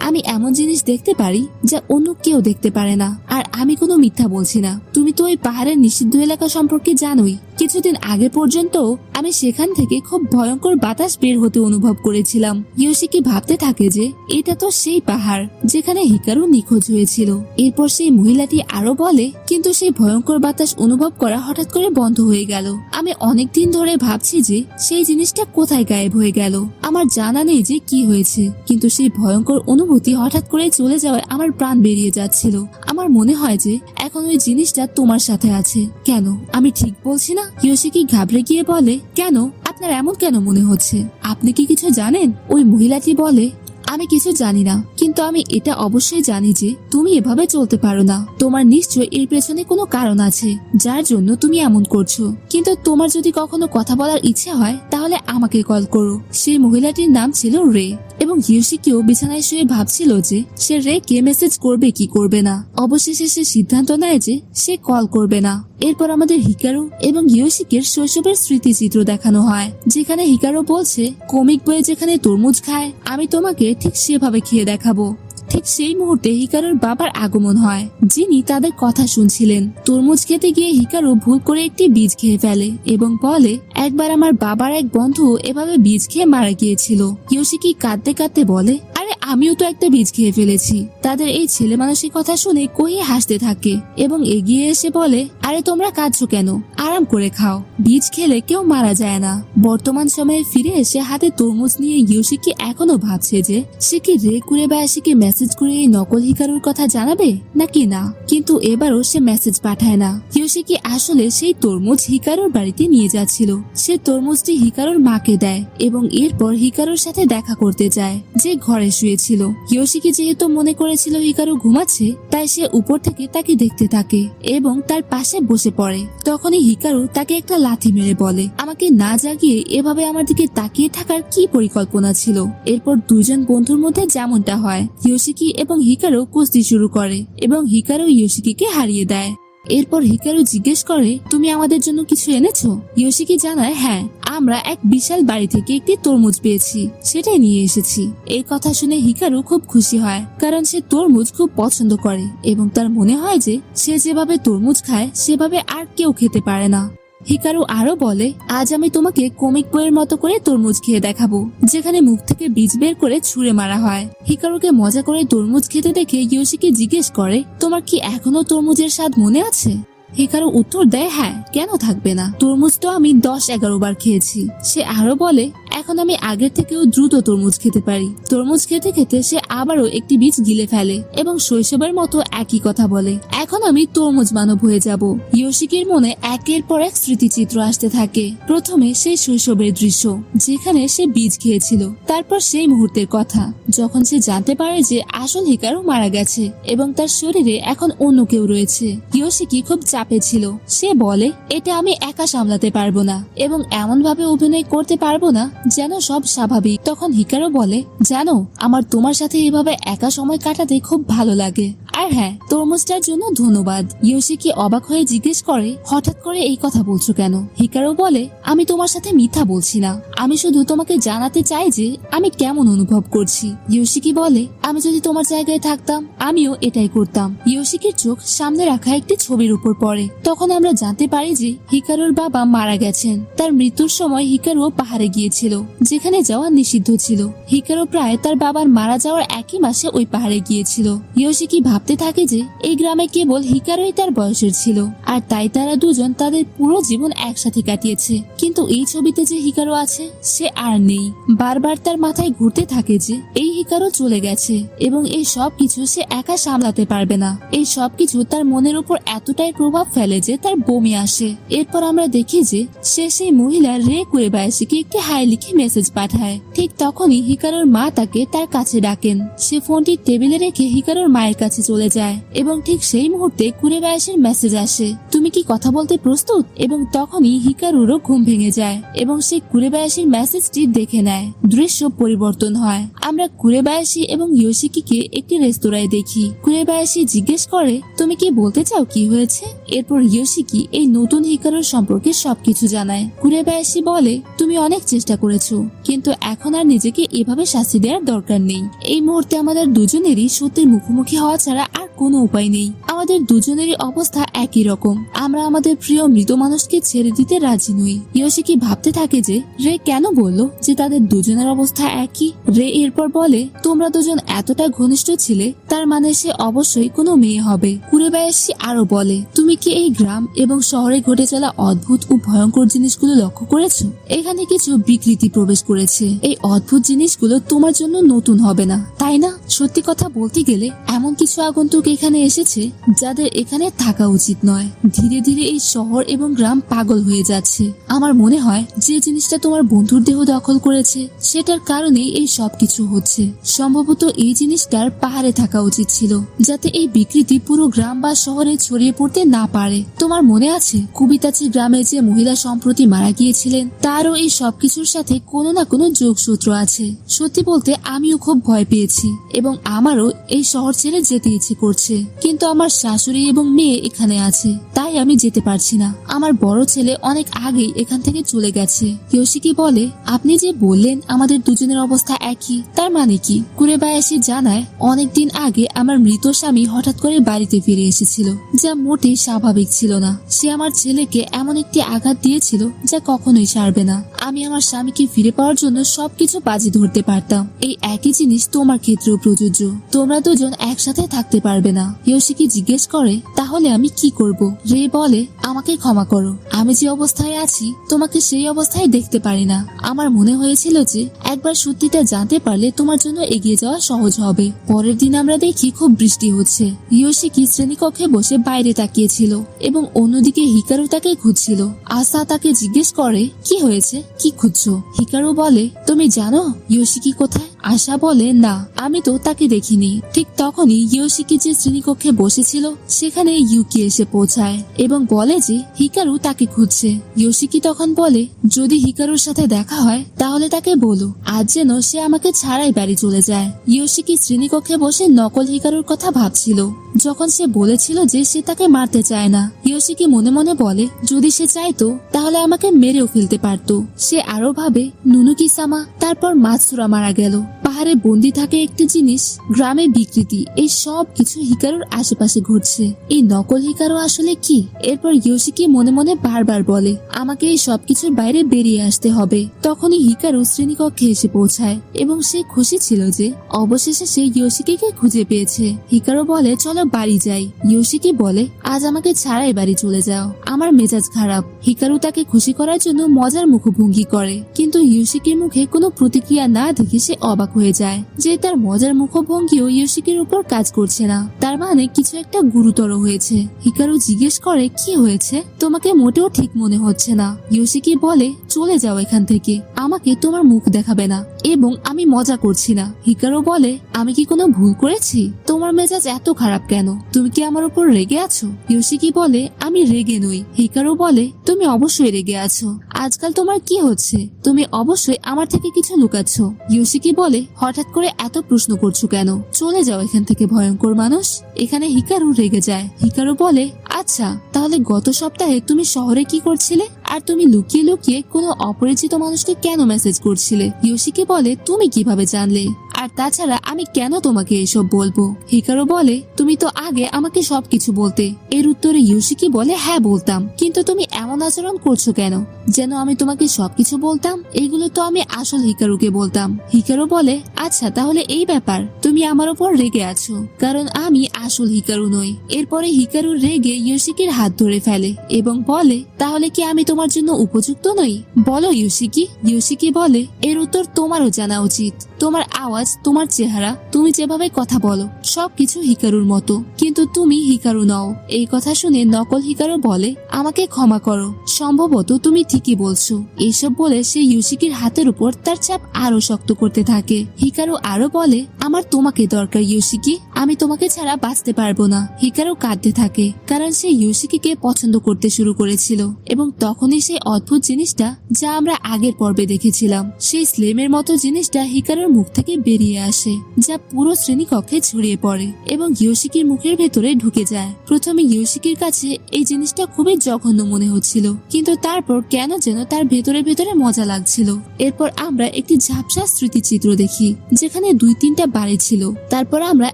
আমি এমন জিনিস দেখতে পারি যা অন্য কেউ দেখতে পারে না, আর আমি কোনো মিথ্যা বলছি না। তুমি তো ওই পাহাড়ের নিষিদ্ধ এলাকা সম্পর্কে জানোই। কিছুদিন আগে পর্যন্ত আমি সেখান থেকে খুব ভয়ঙ্কর বাতাস বের হতে অনুভব করেছিলাম। ইয়োশিকি ভাবতে থাকে যে এটা তো সেই পাহাড় যেখানে হিকারু নিখোঁজ হয়েছিল। এরপর সেই মহিলাটি আরো বলে, কিন্তু সেই ভয়ঙ্কর বাতাস অনুভব করা হঠাৎ করে বন্ধ হয়ে গেল। আমি অনেকদিন ধরে ভাবছি যে সেই জিনিসটা কোথায় গায়েব হয়ে গেল। আমার জানা নেই যে কি হয়েছে, কিন্তু সেই ভয়ঙ্কর অনুভূতি হঠাৎ করে চলে যাওয়ায় আমার প্রাণ বেরিয়ে যাচ্ছিল। আমার মনে হয় যে এখন ওই জিনিসটা তোমার সাথে আছে। কেন, আমি ঠিক বলছি না? ইয়োশিকি ঘাবড়ে গিয়ে বলে, কেন, আপনার এমন কেন মনে হচ্ছে? আপনি কি কিছু জানেন? ওই মহিলাটি বলে, আমি কিছু জানি না, কিন্তু আমি এটা অবশ্যই জানি যে তুমি এভাবে চলতে পারো না। তোমার নিশ্চয় এর পেছনে কোনো কারণ আছে যার জন্য তুমি এমন করছো। কিন্তু তোমার যদি কখনো কথা বলার ইচ্ছে হয় তাহলে আমাকে কল করো। সেই মহিলাটির নাম ছিল রে এবং ইয়োশিকিও বিছানায় শুয়ে ভাবছিল যে সে রে কে মেসেজ করবে কি করবে না। অবশেষে সে সিদ্ধান্ত নেয় যে সে কল করবে না। এরপর আমাদের হিকারু এবং ইয়োশিকির শৈশবের স্মৃতিচিত্র দেখানো হয়, যেখানে হিকারু বলছে, কমিক বইয়ে যেখানে তরমুজ খায় আমি তোমাকে ঠিক সেভাবে খেয়ে দেখাবো। ঠিক সেই মুহূর্তে হিকারুর বাবার আগমন হয়, যিনি তাদের কথা শুনছিলেন। তরমুজ খেতে গিয়ে হিকারু ভুল করে একটি বীজ খেয়ে ফেলে এবং বলে, একবার আমার বাবার এক বন্ধু এভাবে বীজ খেয়ে মারা গিয়েছিল। ইয়োশিকি কাঁদতে কাঁদতে বলে, আরে আমিও তো একটা বীজ খেয়ে ফেলেছি। তাদের এই ছেলে মানুষের কথা শুনে কোহি হাসতে থাকে এবং এগিয়ে এসে বলে, আরে তোমরা কাঁদছো কেন, আরাম করে খাও, বীজ খেলে কেউ মারা যায় না। বর্তমান সময়ে ফিরে এসে হাতে তরমুজ নিয়ে ইয়োশিকি এখনো ভাবছে যে সে কি রে কুরেবায়াশিকে মেসেজ করে এই নকল হিকারুর কথা জানাবে নাকি না, কিন্তু এবারও সে মেসেজ পাঠায় না। ইয়োশিকি আসলে সেই তরমুজ হিকারুর বাড়িতে নিয়ে যাচ্ছিল। সে তরমুজটি হিকারুর মাকে দেয় এবং এরপর হিকারুর সাথে দেখা করতে যায়, যে ঘরে শুয়েছিল। ইয়োশিকি যেহেতু মনে করেছিল হিকারু ঘুমাচ্ছে, তাই সে উপর থেকে তাকে দেখতে থাকে এবং তার পাশে বসে পড়ে। তখনই হিকারু তাকে একটা লাথি মেরে বলে, আমাকে না জাগিয়ে এভাবে আমার দিকে তাকিয়ে থাকার কি পরিকল্পনা ছিল? এরপর দুইজন বন্ধুর মধ্যে যেমনটা হয়, ইয়োশিকি এবং হিকারু কুস্তি শুরু করে এবং হিকারু ইয়োশিকিকে হারিয়ে দেয়। এরপর হিকারু জিজ্ঞেস করে, তুমি আমাদের জন্য কিছু এনেছো? ইয়োশিকি জানায়, হ্যাঁ, আমরা এক বিশাল বাড়ি থেকে একটি তরমুজ পেয়েছি, সেটাই নিয়ে এসেছি। এই কথা শুনে হিকারু খুব খুশি হয়, কারণ সে তরমুজ খুব পছন্দ করে এবং তার মনে হয় যে সে যেভাবে তরমুজ খায় সেভাবে আর কেউ খেতে পারে না। হিকারু আরো বলে, আজ আমি তোমাকে কমিক বইয়ের মতো করে তরমুজ খেয়ে দেখাবো, যেখানে মুখ থেকে বীজ বের করে ছুঁড়ে মারা হয়। হিকারুকে মজা করে তরমুজ খেতে দেখে ইয়োশিকি জিজ্ঞেস করে, তোমার কি এখনো তরমুজের স্বাদ মনে আছে? হিকারু উত্তর দেয়, হ্যাঁ, কেন থাকবে না, তরমুজ তো আমি 10-11 বার খেয়েছি। সে আরো বলে, এখন আমি আগের থেকেও দ্রুত তরমুজ খেতে পারি। তরমুজ খেতে খেতে সে আবারও একটি বীজ গিলে ফেলে এবং শৈশবের মতো একই কথা বলে, এখন আমি তরমুজ মানব হয়ে যাব। ইয়োশিকির মনে একের পর এক স্মৃতিচিত্র আসতে থাকে। প্রথমে সেই শৈশবের দৃশ্য যেখানে সে বীজ খেয়েছিল, তারপর সেই মুহূর্তের কথা যখন সে জানতে পারে যে আসল হিকারু মারা গেছে এবং তার শরীরে এখন অন্য কেউ রয়েছে। ইয়োশিকি খুব চাপে ছিল। সে বলে, এটা আমি একা সামলাতে পারবো না এবং এমন ভাবে অভিনয় করতে পারবো না যেন সব স্বাভাবিক। তখন হিকারু বলে, জানো, আমার তোমার সাথে এভাবে একা সময় কাটাতে খুব ভালো লাগে। আর হ্যাঁ, তরমুজটার জন্য ধন্যবাদ। ইয়োশিকি অবাক হয়ে জিজ্ঞেস করে, হঠাৎ করে এই কথা বলছো কেন? হিকারু বলে, আমি তোমার সাথে মিথ্যা বলছি না, আমি শুধু তোমাকে জানাতে চাই যে আমি কেমন অনুভব করছি। ইয়োশিকি বলে, আমি যদি তোমার জায়গায় থাকতাম আমিও এটাই করতাম। ইয়োশিকির চোখ সামনে রাখা একটি ছবির উপর পড়ে। তখন আমরা জানতে পারি যে হিকারুর বাবা মারা গেছেন। তার মৃত্যুর সময় হিকারুও পাহাড়ে গিয়েছিল যেখানে যাওয়া নিষিদ্ধ ছিল। হিকারু প্রায় তার বাবার মারা যাওয়ার একই মাসে ওই পাহাড়ে গিয়েছিল। ইয়োশিকি ভাবতে থাকে যে এই গ্রামে কেবল হিকারুই তার বয়সের ছিল, আর তাই তারা দুজন তাদের পুরো জীবন একসাথে কাটিয়েছে। কিন্তু এই ছবিতে যে হিকারু আছে সে আর নেই। বারবার তার মাথায় ঘুরতে থাকে যে এই হিকারু চলে গেছে এবং এই সব কিছু সে একা সামলাতে পারবে না। এই সব কিছু তার মনের উপর এতটাই প্রভাব ফেলে যে তার বমি আসে। এরপর আমরা দেখি যে সে সেই মহিলা রে কুরেবায়াশিকে একটি হাই লিখে মেসেজ পাঠায়। ঠিক তখনই হিকারুর মা তাকে তার কাছে ডাকেন। সে ফোনটি টেবিলে রেখে হিকারুর মায়ের কাছে চলে যায় এবং ঠিক সেই মুহূর্তে কুরেবায়াশির মেসেজ আসে, তুমি কি কথা বলতে প্রস্তুত? এবং তখনই হিকারুরও ঘুম ভেঙে যায় এবং সে কুরেবায়াশির মেসেজটি দেখে নেয়। দৃশ্য পরিবর্তন হয়। আমরা কুরেবায়াশি এবং ইয়োশিকিকে একটি রেস্তোরাঁয় দেখি। কুরেবায়াশি জিজ্ঞেস করে, তুমি কি বলতে চাও কি হয়েছে? এরপর ইয়োশিকি এই নতুন হিকারুর সম্পর্কে সবকিছু জানায়। কুরেবায়াশি বলে, তুমি অনেক চেষ্টা করেছো, কিন্তু এখন আর নিজেকে এভাবে শাস্তি দেওয়ার দরকার নেই। এই মুহূর্তে আমাদের দুজনেরই সত্যের মুখোমুখি হওয়া ছাড়া আর কোনো উপায় নেই। আমাদের দুজনেরই অবস্থা একই রকম। আমরা আমাদের প্রিয় মৃত মানুষকে ছেড়ে দিতে রাজি নই। ইয়োশিকি ভাবতে থাকে যে রে কেন বললো যে তাদের দুজনের অবস্থা একই। রে এরপর বলে, তোমরা দুজন এতটা ঘনিষ্ঠ ছিলে, তার মানে সে অবশ্যই কোনো মেয়ে হবে। কুরেবায়াশি আরো বলে, তুমি কি এই গ্রাম এবং শহরে ঘটে চলা অদ্ভুত ও ভয়ঙ্কর জিনিসগুলো লক্ষ্য করেছো? এখানে কিছু বিকৃতি প্রবেশ করেছে। এই অদ্ভুত জিনিসগুলো তোমার জন্য নতুন হবে না, তাই না? সত্যি কথা বলতে গেলে এমন কিছু আগন্তুক এখানে এসেছে যাদের এখানে থাকা উচিত নয়। ধীরে ধীরে এই শহর এবং গ্রাম পাগল হয়ে যাচ্ছে। আমার মনে হয় যে জিনিসটা তোমার বন্ধুর দেহ দখল করেছে সেটার কারণেই এই সবকিছু হচ্ছে। সম্ভবত এই জিনিসটার পাহাড়ে থাকা উচিত ছিল, যাতে এই বিকৃতি পুরো গ্রাম বা শহরে ছড়িয়ে পড়তে না পারে। তোমার মনে আছে কুবিতাচি গ্রামে যে মহিলা সম্প্রতি মারা গিয়েছিলেন, তারও এই সবকিছুর সাথে কোনো না কোনো যোগসূত্র আছে। সত্যি বলতে আমিও খুব ভয় পেয়েছি এবং আমারও এই শহর ছেড়ে যেতে ইচ্ছে করছে, কিন্তু আমার শাশুড়ি এবং মেয়ে এখানে আছে, তাই আমি যেতে পারছি না। আমার বড় ছেলে অনেক আগেই এখান থেকে চলে গেছে। ইয়োশিকি বলে, আপনি যে বললেন আমাদের দুজনের অবস্থা একই, তার মানে কি? কুরেবায়াশি জানায়, অনেকদিন আগে আমার মৃত স্বামী হঠাৎ করে বাড়িতে ফিরে এসেছিল, যা মোটেই স্বাভাবিক ছিল না। সে আমার ছেলেকে এমন একটি আঘাত দিয়েছিল যা কখনোই সারবে না। আমি আমার স্বামীকে ফিরে পাওয়ার জন্য সবকিছু বাজি ধরতে পারতাম। এই একই জিনিস তোমার ক্ষেত্রেও প্রযোজ্য। তোমরা দুজন একসাথে থাকতে পারবে না। ইয়োশিকি জিজ্ঞেস করে, তাহলে আমি কি করব? রে বলে, আমাকে ক্ষমা করো, আমি যে অবস্থায় আছি তোমাকে সেই অবস্থায় দেখতে পারি না। আমার মনে হয়েছিল যে একবার সত্যিটা জানতে পারলে তোমার জন্য এগিয়ে যাওয়া সহজ হবে। পরের দিন আমরা দেখি খুব বৃষ্টি হচ্ছে। ইয়োশিকি শ্রেণীকক্ষে বসে বাইরে তাকিয়েছিল এবং অন্যদিকে হিকারু তাকে খুঁজছিল। আশা তাকে জিজ্ঞেস করে, কি হয়েছে, কি খুঁজছো? হিকারু বলে, তুমি জানো ইয়োশিকি কোথায়? আশা বলে, না, আমি তো তাকে দেখিনি। ঠিক তখনই ইয়োশিকি যে শ্রেণীকক্ষে বসেছিল সেখানে ইউকি এসে পৌঁছায় এবং বলে যে হিকারু তাকে খুঁজছে। ইয়োশিকি তখন বলে, যদি হিকারুর সাথে দেখা হয় তাহলে তাকে বলো আজ যেন সে আমাকে ছাড়াই বাড়ি চলে যায়। ইয়োশিকি শ্রেণীকক্ষে বসে নকল হিকারুর কথা ভাবছিল। যখন সে বলেছিল যে সে তাকে মারতে চায় না, ইয়োশিকি মনে মনে বলে, যদি সে চাইতো তাহলে আমাকে মেরেও ফেলতে পারতো। সে আরো ভাবে, নুনুকি-সামা, তারপর মাতসুরা মারা গেল। পাহাড়ে বন্দি থাকে একটি জিনিস, গ্রামে বিকৃতি, এই সব কিছু হিকারুর আশেপাশে ঘটছে। এই নকল হিকারু আসলে কি? এরপর ইয়োশিকি মনে মনে বারবার বলে, আমাকে এই সবকিছুর বাইরে বেরিয়ে আসতে হবে। তখনই হিকারু শ্রেণীকক্ষে এসে পৌঁছায় এবং সে খুশি ছিল যে অবশেষে সে ইয়োশিকিকে খুঁজে পেয়েছে। হিকারু বলে, চলো বাড়ি যাই। ইয়োশিকি বলে, আজ আমাকে ছাড়াই বাড়ি চলে যাও, আমার মেজাজ খারাপ। হিকারু তাকে খুশি করার জন্য মজার মুখভঙ্গি করে, কিন্তু ইয়োশিকির মুখে কোনো প্রতিক্রিয়া না দেখে সে অবাক হয়ে যায় যে তার মজার মুখভঙ্গিও ইয়োশিকির উপর কাজ করছে না। তার মানে কিছু একটা গুরুতর হয়েছে। হিকারু জিজ্ঞেস করে, কি হয়েছে? তোমাকে মোটেও ঠিক মনে হচ্ছে না। ইয়োশিকি বলে, চলে যাও এখান থেকে, আমাকে তোমার মুখ দেখাবে না এবং আমি মজা করছি না। হিকারু বলে, আমি কি কোনো ভুল করেছি? তোমার মেজাজ এত খারাপ কেন? তুমি কি আমার উপর রেগে আছো? ইয়োশিকি বলে, আমি রেগে নই। হিকারু বলে, তুমি অবশ্যই রেগে আছো। আজকাল তোমার কি হচ্ছে? তুমি অবশ্যই আমার থেকে কিছু লুকাচ্ছ। ইয়োশিকি বলে, হঠাৎ করে এত প্রশ্ন করছো কেন? চলে যাও এখান থেকে ভয়ঙ্কর মানুষ। এখানে হিকারু রেগে যায়। হিকারু বলে, আচ্ছা তাহলে গত সপ্তাহে তুমি শহরে কি করছিলে? আর তুমি লুকিয়ে লুকিয়ে কোনো অপরিচিত মানুষকে কেন মেসেজ করছিলে? ইয়োশিকি বলে, তুমি কিভাবে জানলে? আর তাছাড়া আমি কেন তোমাকে এসব বলবো? হিকারু বলে, তুমি তো আগে আমাকে সবকিছু বলতে। এর উত্তরে ইউশিকি বলে, হ্যাঁ বলতাম, কিন্তু তুমি এমন আচরণ করছো কেন যেন আমি তোমাকে সবকিছু বলতাম? এগুলো তো আমি আসল হিকারুকে বলতাম। হিকারু বলে, আচ্ছা তাহলে এই ব্যাপার, তুমি আমার উপর রেগে আছো কারণ আমি আসল হিকারু নই। এরপরে হিকারু রেগে ইউশিকির হাত ধরে ফেলে এবং বলে, তাহলে কি আমি তোমার জন্য উপযুক্ত নই? বলো ইউশিকি। ইউশিকি বলে, এর উত্তর তোমারও জানা উচিত। তোমার আওয়াজ, তোমার চেহারা, তুমি যেভাবে কথা বলো সবকিছু হিকারুর মতো, কিন্তু তুমি হিকারু নও। এই কথা শুনে নকল হিকারু বলে, আমাকে ক্ষমা করো, সম্ভবত তুমি ঠিকই বলছো। এইসব বলে সে ইউশিকির হাতের উপর তার চাপ আরো শক্ত করতে থাকে। হিকারু আরো বলে, আমার তোমাকে দরকার ইউশিকি, আমি তোমাকে ছাড়া বাঁচতে পারবো না। হিকারু কাঁদতে থাকে কারণ সে ইউশিকিকে পছন্দ করতে শুরু করেছিল এবং তখনই সেই অদ্ভুত জিনিসটা যা আমরা আগের পর্বে দেখেছিলাম, সেই স্লেমের মতো জিনিসটা হিকারুর মুখ থেকে বেরিয়ে আসে, যা পুরো শ্রেণীকক্ষে ছড়িয়ে পড়ে এবং ইউশিকির মুখের ভেতরে ঢুকে যায়। প্রথমে ইউশিকির কাছে এই জিনিসটা খুবই জঘন্য মনে হচ্ছিল, কিন্তু তারপর কেন যেন তার ভেতরে ভেতরে মজা লাগছিল। এরপর আমরা একটি ঝাপসা স্মৃতিচিত্র দেখি যেখানে 2-3টা বাড়ি ছিল। তারপর আমরা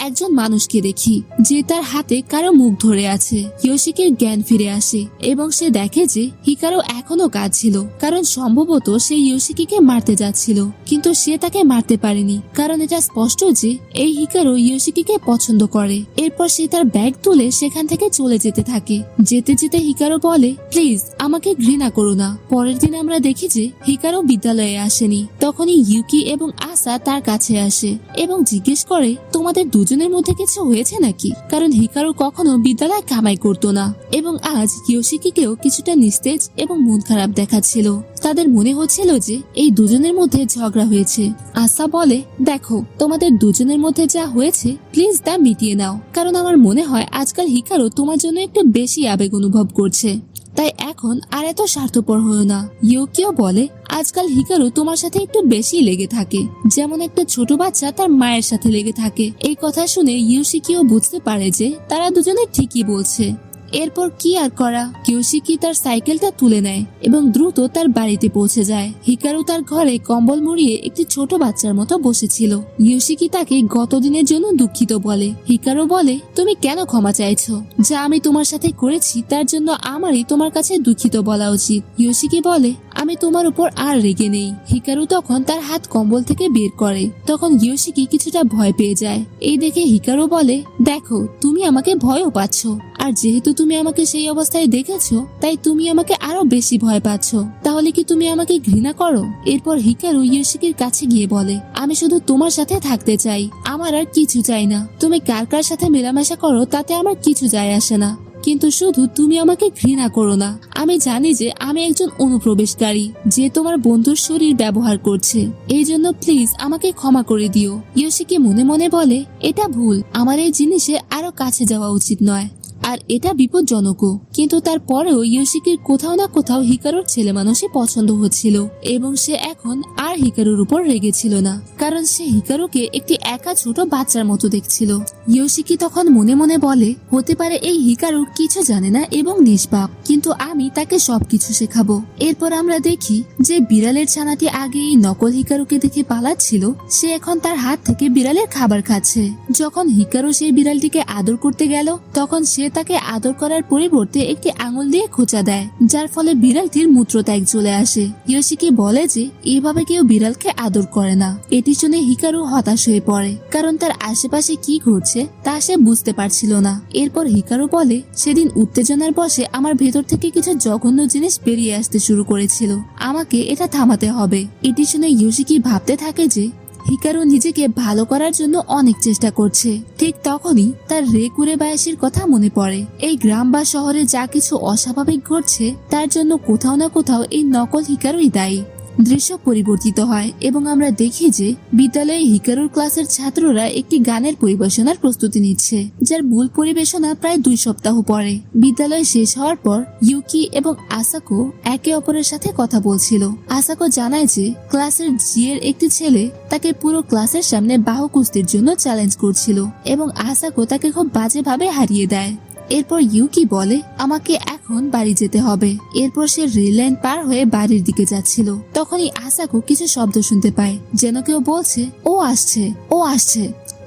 একজন মানুষকে দেখি যে তার হাতে কারো মুখ ধরে আছে। ইউশিকির জ্ঞান ফিরে আসে এবং সে দেখে যে হিকারু এখনো কাঁদছিল, কারণ সম্ভবত সে ইউশিকিকে মারতে যাচ্ছিল, কিন্তু সে তাকে মারতে পারেনি কারণ এটা স্পষ্ট যে এই হিকারু ইউশিকিকে পছন্দ করে। এরপর সে তার ব্যাগ তুলে সেখান থেকে চলে যেতে থাকে। যেতে যেতে হিকারু বলে, প্লিজ আমাকে ঘৃণা করো না। পরের দিন আমরা দেখি যে হিকারু বিদ্যালয়ে আসেনি। তখনই ইউকি এবং আসা তার কাছে আসে এবং জিজ্ঞেস করে, তোমাদের দুজনের মধ্যে কিছু হয়েছে নাকি? কারণ হিকারু কখনো বিদ্যালয়ে কামাই করতো না এবং আজ ইউশিকিকেও কিছুটা নিস্তেজ এবং মন খারাপ দেখাচ্ছিল। তাদের মনে হচ্ছিল যে এই দুজনের মধ্যে ঝগড়া হয়েছে। আসা বলে, দেখো তোমাদের দুজনের মধ্যে যা হয়েছে প্লিজ তা মিটিয়ে নাও, কারণ আমার মনে হয় আজকাল হিকারু তোমার জন্য একটু বেশি আবেগ অনুভব করছে, তাই এখন আর এত স্বার্থপর হয়েও না। ইউকিও বলে, আজকাল হিকারু তোমার সাথে একটু বেশি লেগে থাকে, যেমন একটা ছোট বাচ্চা তার মায়ের সাথে লেগে থাকে। এই কথা শুনে ইউশিকিও বুঝতে পারে যে তারা দুজনে ঠিকই বলছে। এরপর কি আর করা, ইউশিকি তার সাইকেলটা তুলে নেয় এবং দ্রুত তার বাড়িতে পৌঁছে যায়। হিকারু তার ঘরে কম্বল মুড়িয়ে একটি ছোট বাচ্চার মতো বসেছিল। ইউশিকি তাকে গতদিনের জন্য দুঃখিত বলে। হিকারু বলে, তুমি কেন ক্ষমা চাইছো? যা আমি তোমার সাথে করেছি তার জন্য আমারই তোমার কাছে দুঃখিত বলা উচিত। ইউশিকি বলে, আমি তোমার উপর আর রেগে নেই। হিকারু তখন তার হাত কম্বল থেকে বের করে। তখন ইউশিকি কিছুটা ভয় পেয়ে যায়। এই দেখে হিকারু বলে, দেখো তুমি আমাকে ভয়ও পাচ্ছ, আর যেহেতু তুমি আমাকে সেই অবস্থায় দেখেছো তাই তুমি আমাকে আরো বেশি ভয় পাচ্ছ। তাহলে কি তুমি আমাকে ঘৃণা করো? এরপর হিকারু ইউশিকির কাছে গিয়ে বলে, আমি শুধু তোমার সাথে থাকতে চাই, আমার আর কিছু চাই না। তুমি কার কার সাথে মেলামেশা করো তাতে আমার কিছু যায় আসে না, কিন্তু শুধু তুমি আমাকে ঘৃণা করো না। আমি জানি যে আমি একজন অনুপ্রবেশকারী যে তোমার বন্ধুর শরীর ব্যবহার করছে, এই জন্য প্লিজ আমাকে ক্ষমা করে দিও। ইউশিকি মনে মনে বলে, এটা ভুল, আমার এই জিনিসে আরো কাছে যাওয়া উচিত নয়, আর এটা বিপজ্জনকও। কিন্তু তারপরেও ইউশিকির কোথাও না কোথাও হিকারুর ছেলে মানুষই পছন্দ হচ্ছিল এবং সে এখন আর হিকারুর উপর রেগেছিল না, কারণ সে হিকারুকে একটি একা ছোট বাচ্চার মতো দেখছিল। ইউশিকি তখন মনে মনে বলে, হতে পারে এই হিকারু কিছু জানে না এবং নিষ্পাপ, কিন্তু আমি তাকে সবকিছু শেখাবো। এরপর আমরা দেখি যে বিড়ালের ছানাটি আগে এই নকল হিকারুকে দেখে পালাচ্ছিল, সে এখন তার হাত থেকে বিড়ালের খাবার খাচ্ছে। যখন হিকারু সেই বিড়ালটিকে আদর করতে গেল তখন সে তাকে আদর করার পরিবর্তে একটি আঙুল দিয়ে খোঁচা দেয়, যার ফলে বিড়ালটির মূত্রত্যাগ চলে আসে। ইউশিকি বলে যে এভাবে কেউ বিড়ালকে আদর করে না। এটি শুনে হিকারু হতাশ হয়ে পড়ে, কারণ তার আশেপাশে কি ঘটছে তা সে বুঝতে পারছিল না। এরপর হিকারু বলে, সেদিন উত্তেজনার বশে আমার ভেতর থেকে কিছু জঘন্য জিনিস বেরিয়ে আসতে শুরু করেছিল, আমাকে এটা থামাতে হবে। এটি শুনে ইউশিকি ভাবতে থাকে যে হিকারু নিজেকে ভালো করার জন্য অনেক চেষ্টা করছে। ঠিক তখনই তার রেকুরে বায়াসির কথা মনে পড়ে। এই গ্রাম বা শহরে যা কিছু অস্বাভাবিক ঘটছে তার জন্য কোথাও না কোথাও এই নকল হিকারুই দায়ী। দৃশ্য পরিবর্তিত হয় এবং আমরা দেখি যে বিদ্যালয়ে হিকারুর ক্লাসের ছাত্ররা একটি গানের পরিবেশনার প্রস্তুতি নিচ্ছে, যার মূল পরিবেশনা প্রায় 2 সপ্তাহ পরে। বিদ্যালয় শেষ হওয়ার পর ইউকি এবং আসাকো একে অপরের সাথে কথা বলছিল। আসাকো জানায় যে ক্লাসের জিয়ের একটি ছেলে তাকে পুরো ক্লাসের সামনে বাহু কুস্তির জন্য চ্যালেঞ্জ করছিল এবং আসাকো তাকে খুব বাজেভাবে হারিয়ে দেয়। এরপর ইউকি বলে আমাকে এখন বাড়ি যেতে হবে। এরপর সে রেল লাইন পার হয়ে বাড়ির দিকে যাচ্ছিল। তখনই আসাকো কিছু শব্দ শুনতে পায়, যেন কেউ বলছে ও আসছে, ও আসছে।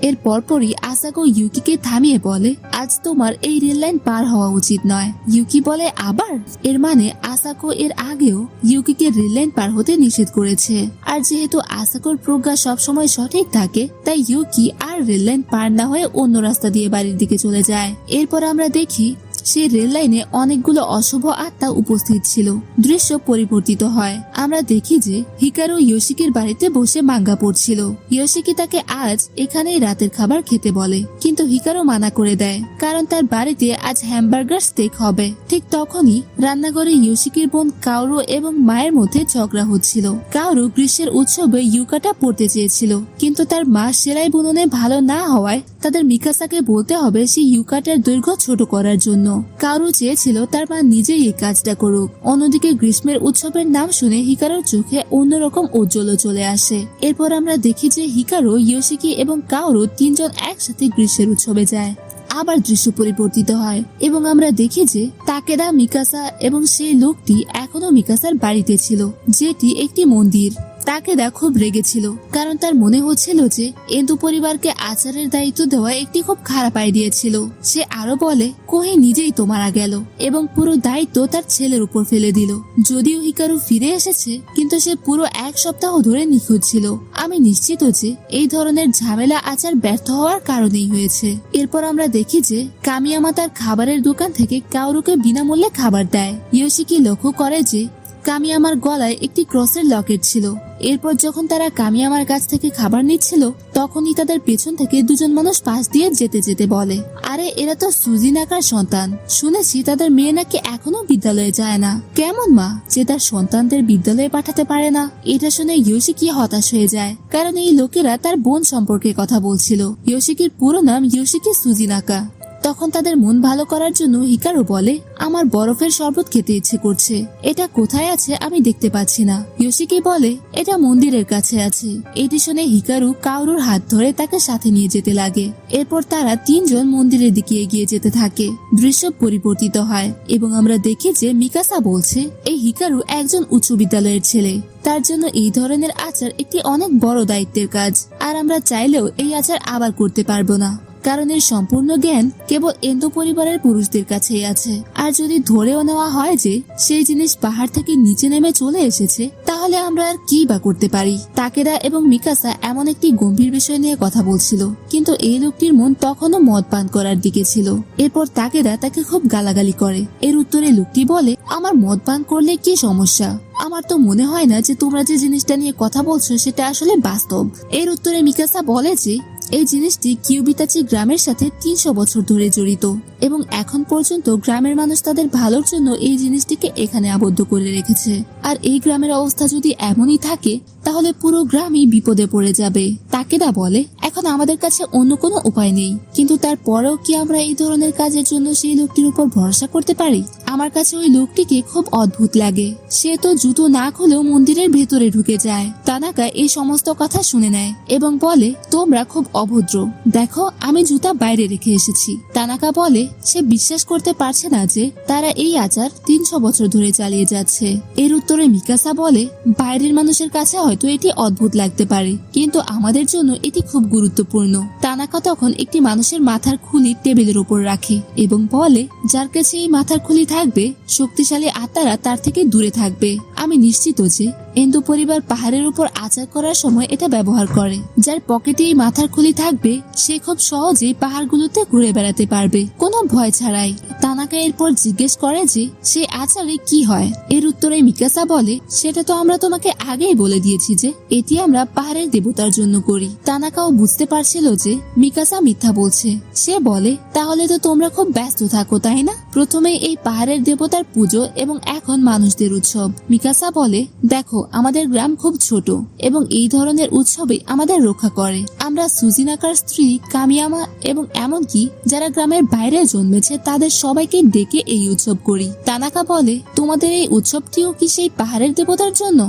এর পরপরই আসাকো ইউকিকে থামিয়ে বলে আজ তোমার এই রেল লাইন পার হওয়া উচিত নয়। ইউকি বলে আবার? এর মানে আসাকো এর আগেও ইউকিকে রেল লাইন পার হতে নিষেধ করেছে। আর যেহেতু আসাকোর প্রজ্ঞা সবসময় সঠিক থাকে, তাই ইউকি আর রেল লাইন পার না হয়ে অন্য রাস্তা দিয়ে বাড়ির দিকে চলে যায়। এরপর আমরা দেখি সেই রেল লাইনে অনেকগুলো অশুভ আত্মা উপস্থিত ছিল। দৃশ্য পরিবর্তিত হয়। আমরা দেখি যে হিকারু ইয়োশিকির বাড়িতে বসে মাঙ্গা পড়ছিল। ইয়োশিকি তাকে আজ এখানেই রাতের খাবার খেতে বলে, কিন্তু হিকারু মানা করে দেয়, কারণ তার বাড়িতে আজ হ্যামবার্গার স্টেক হবে। ঠিক তখনই রান্নাঘরে ইয়োশিকির বোন কাওরু এবং মায়ের মধ্যে ঝগড়া হচ্ছিল। কাওরু গ্রীষ্মের উৎসবে ইউকাটা পড়তে চেয়েছিল, কিন্তু তার মা সেলাই বুননে ভালো না হওয়ায় তাদের মিকাসাকে বলতে হবে সেই ইউকাটার দৈর্ঘ্য ছোট করার জন্য। কাওরু চেয়েছিল তার মা নিজেই এই কাজটা করুক। অন্যদিকে গ্রীষ্মের উৎসবের নাম শুনে হিকারুর চোখে অন্যরকম উজ্জ্বল চলে আসে। এরপর আমরা দেখি যে হিকারু, ইয়োশিকি এবং কাওরু তিনজন একসাথে গ্রীষ্মের উৎসবে যায়। আবার দৃশ্য পরিবর্তিত হয় এবং আমরা দেখি যে তাকেদা, মিকাসা এবং সেই লোকটি এখনো মিকাসার বাড়িতে ছিল, যেটি একটি মন্দির। তাকেদা খুব রেগেছিল, কারণ তার মনে হচ্ছিল যে এন্দু পরিবারকে আচারের দায়িত্ব দেওয়া একটি খুব খারাপ আইডিয়া ছিল। সে আরো বলে কোহি নিজেই তো মারা গেল এবং পুরো দায়িত্ব তার ছেলের উপর ফেলে দিল। যদিও হিকারু ফিরে এসেছে, কিন্তু সে পুরো এক সপ্তাহ ধরে নিখোঁজ ছিল। আমি নিশ্চিত যে এই ধরনের ঝামেলা আচার ব্যর্থ হওয়ার কারণেই হয়েছে। এরপর আমরা দেখি যে কামিয়ামা তার খাবারের দোকান থেকে কাওরুকে বিনামূল্যে খাবার দেয়। ইয়োশিকি লক্ষ্য করে যে কামিয়ামার গলায় একটি ক্রসের লকেট ছিল। এরপর যখন তারা কামিয়ামার কাছ থেকে খাবার নিচ্ছিল, তখনই তাদের পেছন থেকে দুজন মানুষ পাশ দিয়ে যেতে যেতে বলে আরে এরা তো সুজিনাকার সন্তান। শুনেছি তাদের মেয়ে নাকি এখনো বিদ্যালয়ে যায় না। কেমন মা যে তার সন্তানদের বিদ্যালয়ে পাঠাতে পারে না? এটা শুনে ইয়োশিকি হতাশ হয়ে যায়, কারণ এই লোকেরা তার বোন সম্পর্কে কথা বলছিল। ইয়োশিকির পুরো নাম ইয়োশিকি সুজিনাকা। তখন তাদের মন ভালো করার জন্য হিকারু বলে আমার বরফের শরবত খেতে ইচ্ছে করছে, এটা কোথায় আছে আমি দেখতে পাচ্ছি না। ইয়োশিকি বলে এটা মন্দিরের কাছে আছে। এটি শুনে হিকারু কাওরুর হাত ধরে তাকে সাথে নিয়ে যেতে লাগে। এরপর তারা তিনজন মন্দিরের দিকে এগিয়ে যেতে থাকে। দৃশ্য পরিবর্তিত হয় এবং আমরা দেখি যে মিকাসা বলছে এই হিকারু একজন উচ্চ বিদ্যালয়ের ছেলে, তার জন্য এই ধরনের আচার একটি অনেক বড় দায়িত্বের কাজ। আর আমরা চাইলেও এই আচার আবার করতে পারবো না, কারণ এর সম্পূর্ণ জ্ঞান কেবল এন্দো পরিবারের পুরুষদের কাছেই আছে। আর যদি ধরেও নেওয়া হয় যে সেই জিনিস পাহাড় থেকে নিচে নেমে চলে এসেছে, তাহলে আমরা আর কি বা করতে পারি? তাকেদা এবং মিকাসা এমন একটি গম্ভীর বিষয় নিয়ে কথা বলছিল, কিন্তু এই লোকটির মন তখনও মদ পান করার দিকে ছিল। এরপর তাকেদা তাকে খুব গালাগালি করে। এর উত্তরে লোকটি বলে আমার মদ পান করলে কি সমস্যা? আমার তো মনে হয় না যে তোমরা যে জিনিসটা নিয়ে কথা বলছো সেটা আসলে বাস্তব। এর উত্তরে মিকাসা বলে যে এই জিনিসটি কিউবিতাচি গ্রামের সাথে 300 বছর ধরে জড়িত এবং এখন পর্যন্ত গ্রামের মানুষ তাদের ভালোর জন্য এই জিনিসটিকে এখানে আবদ্ধ করে রেখেছে। আর এই গ্রামের অবস্থা যদি এমনই থাকে, তাহলে পুরো গ্রামই বিপদে পড়ে যাবে। তাকেদা বলে এখন আমাদের কাছে অন্য কোনো উপায় নেই, কিন্তু তারপরেও কি আমরা এই ধরনের কাজের জন্য সেই লোকটির উপর ভরসা করতে পারি? আমার কাছে ওই লোকটিকে খুব অদ্ভুত লাগে। সে তো জুতো না খুলেও মন্দিরের ভেতরে ঢুকে যায়। তানাকা এই সমস্ত কথা শুনে নেয় এবং বলে তোমরা খুব অভদ্র, দেখো আমি জুতা বাইরে রেখে এসেছি। তানাকা বলে সে বিশ্বাস করতে পারছে না যে তারা এই আচার 300 বছর ধরে চালিয়ে যাচ্ছে। এর উত্তরে মিকাসা বলে বাইরের মানুষের কাছে হয়তো এটি অদ্ভুত লাগতে পারে, কিন্তু আমাদের জন্য এটি খুব গুরুত্বপূর্ণ। তানাকা তখন একটি মানুষের মাথার খুলি টেবিলের উপর রাখে এবং বলে যার কাছে এই মাথার খুলি থাকবে, শক্তিশালী আত্মারা তার থেকে দূরে থাকবে। আমি নিশ্চিত যে এন্দো পরিবার পাহাড়ের উপর আচার করার সময় এটা ব্যবহার করে। যার পকেটে এই মাথার খুলি থাকবে সে খুব সহজেই পাহাড়গুলোতে ঘুরে বেড়াতে পারবে, কোনো ভয় ছাড়াই। তানাকা এরপর জিজ্ঞেস করে যে সে আচারে কি হয়। এর উত্তরে মিকাসা বলে সেটা তো আমরা তোমাকে আগেই বলে দিয়েছি যে এটি আমরা পাহাড়ের দেবতার জন্য করি। তানাকাও বুঝতে পারছিল যে মিকাসা মিথ্যা বলছে। সে বলে তাহলে তো তোমরা খুব ব্যস্ত থাকো, তাই না? প্রথমে এই পাহাড়ের দেবতার পুজো এবং এখন মানুষদের উৎসব। মিকাসা বলে দেখো আমাদের গ্রাম খুব ছোট এবং এই ধরনের উৎসবে আমাদের রক্ষা করে। আমরা সুজিনাকার স্ত্রী কামিয়ামা এবং এমনকি যারা গ্রামের বাইরে জন্মেছে তাদের সবাইকে ডেকে এই উৎসব করি। তানাকা বলে তোমাদের এই উৎসবটিও কি সেই পাহাড়ের দেবতার জন্য?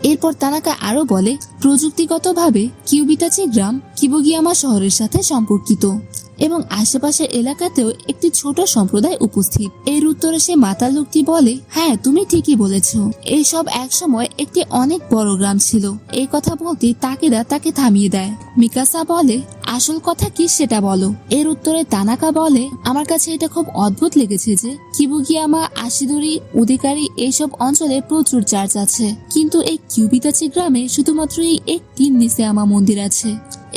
এরপর তানাকা আরো বলে প্রযুক্তিগতভাবে কিউবিতাচি গ্রাম কিবুগিয়ামা শহরের সাথে সম্পর্কিত এবং আশেপাশের এলাকাতেও একটি ছোট সম্প্রদায় উপস্থিত। এর উত্তরে সে মাতাল লোকটি বলে, হ্যাঁ তুমি ঠিকই বলেছ, এইসব একসময় একটি অনেক বড় গ্রাম ছিল। এই কথা বলতে তাকেদা তাকে থামিয়ে দেয়। মিকাসা বলে, আসল কথা কি সেটা বলো। এর উত্তরে তানাকা বলে, আমার কাছে এটা খুব অদ্ভুত লেগেছে যে কিবুগিয়ামা, আশিদুরি, উদিকারি এইসব অঞ্চলে প্রচুর চার্চ আছে, কিন্তু এই কিউবিতাচি গ্রামে শুধুমাত্র এই একটি নিসেয়ামা মন্দির আছে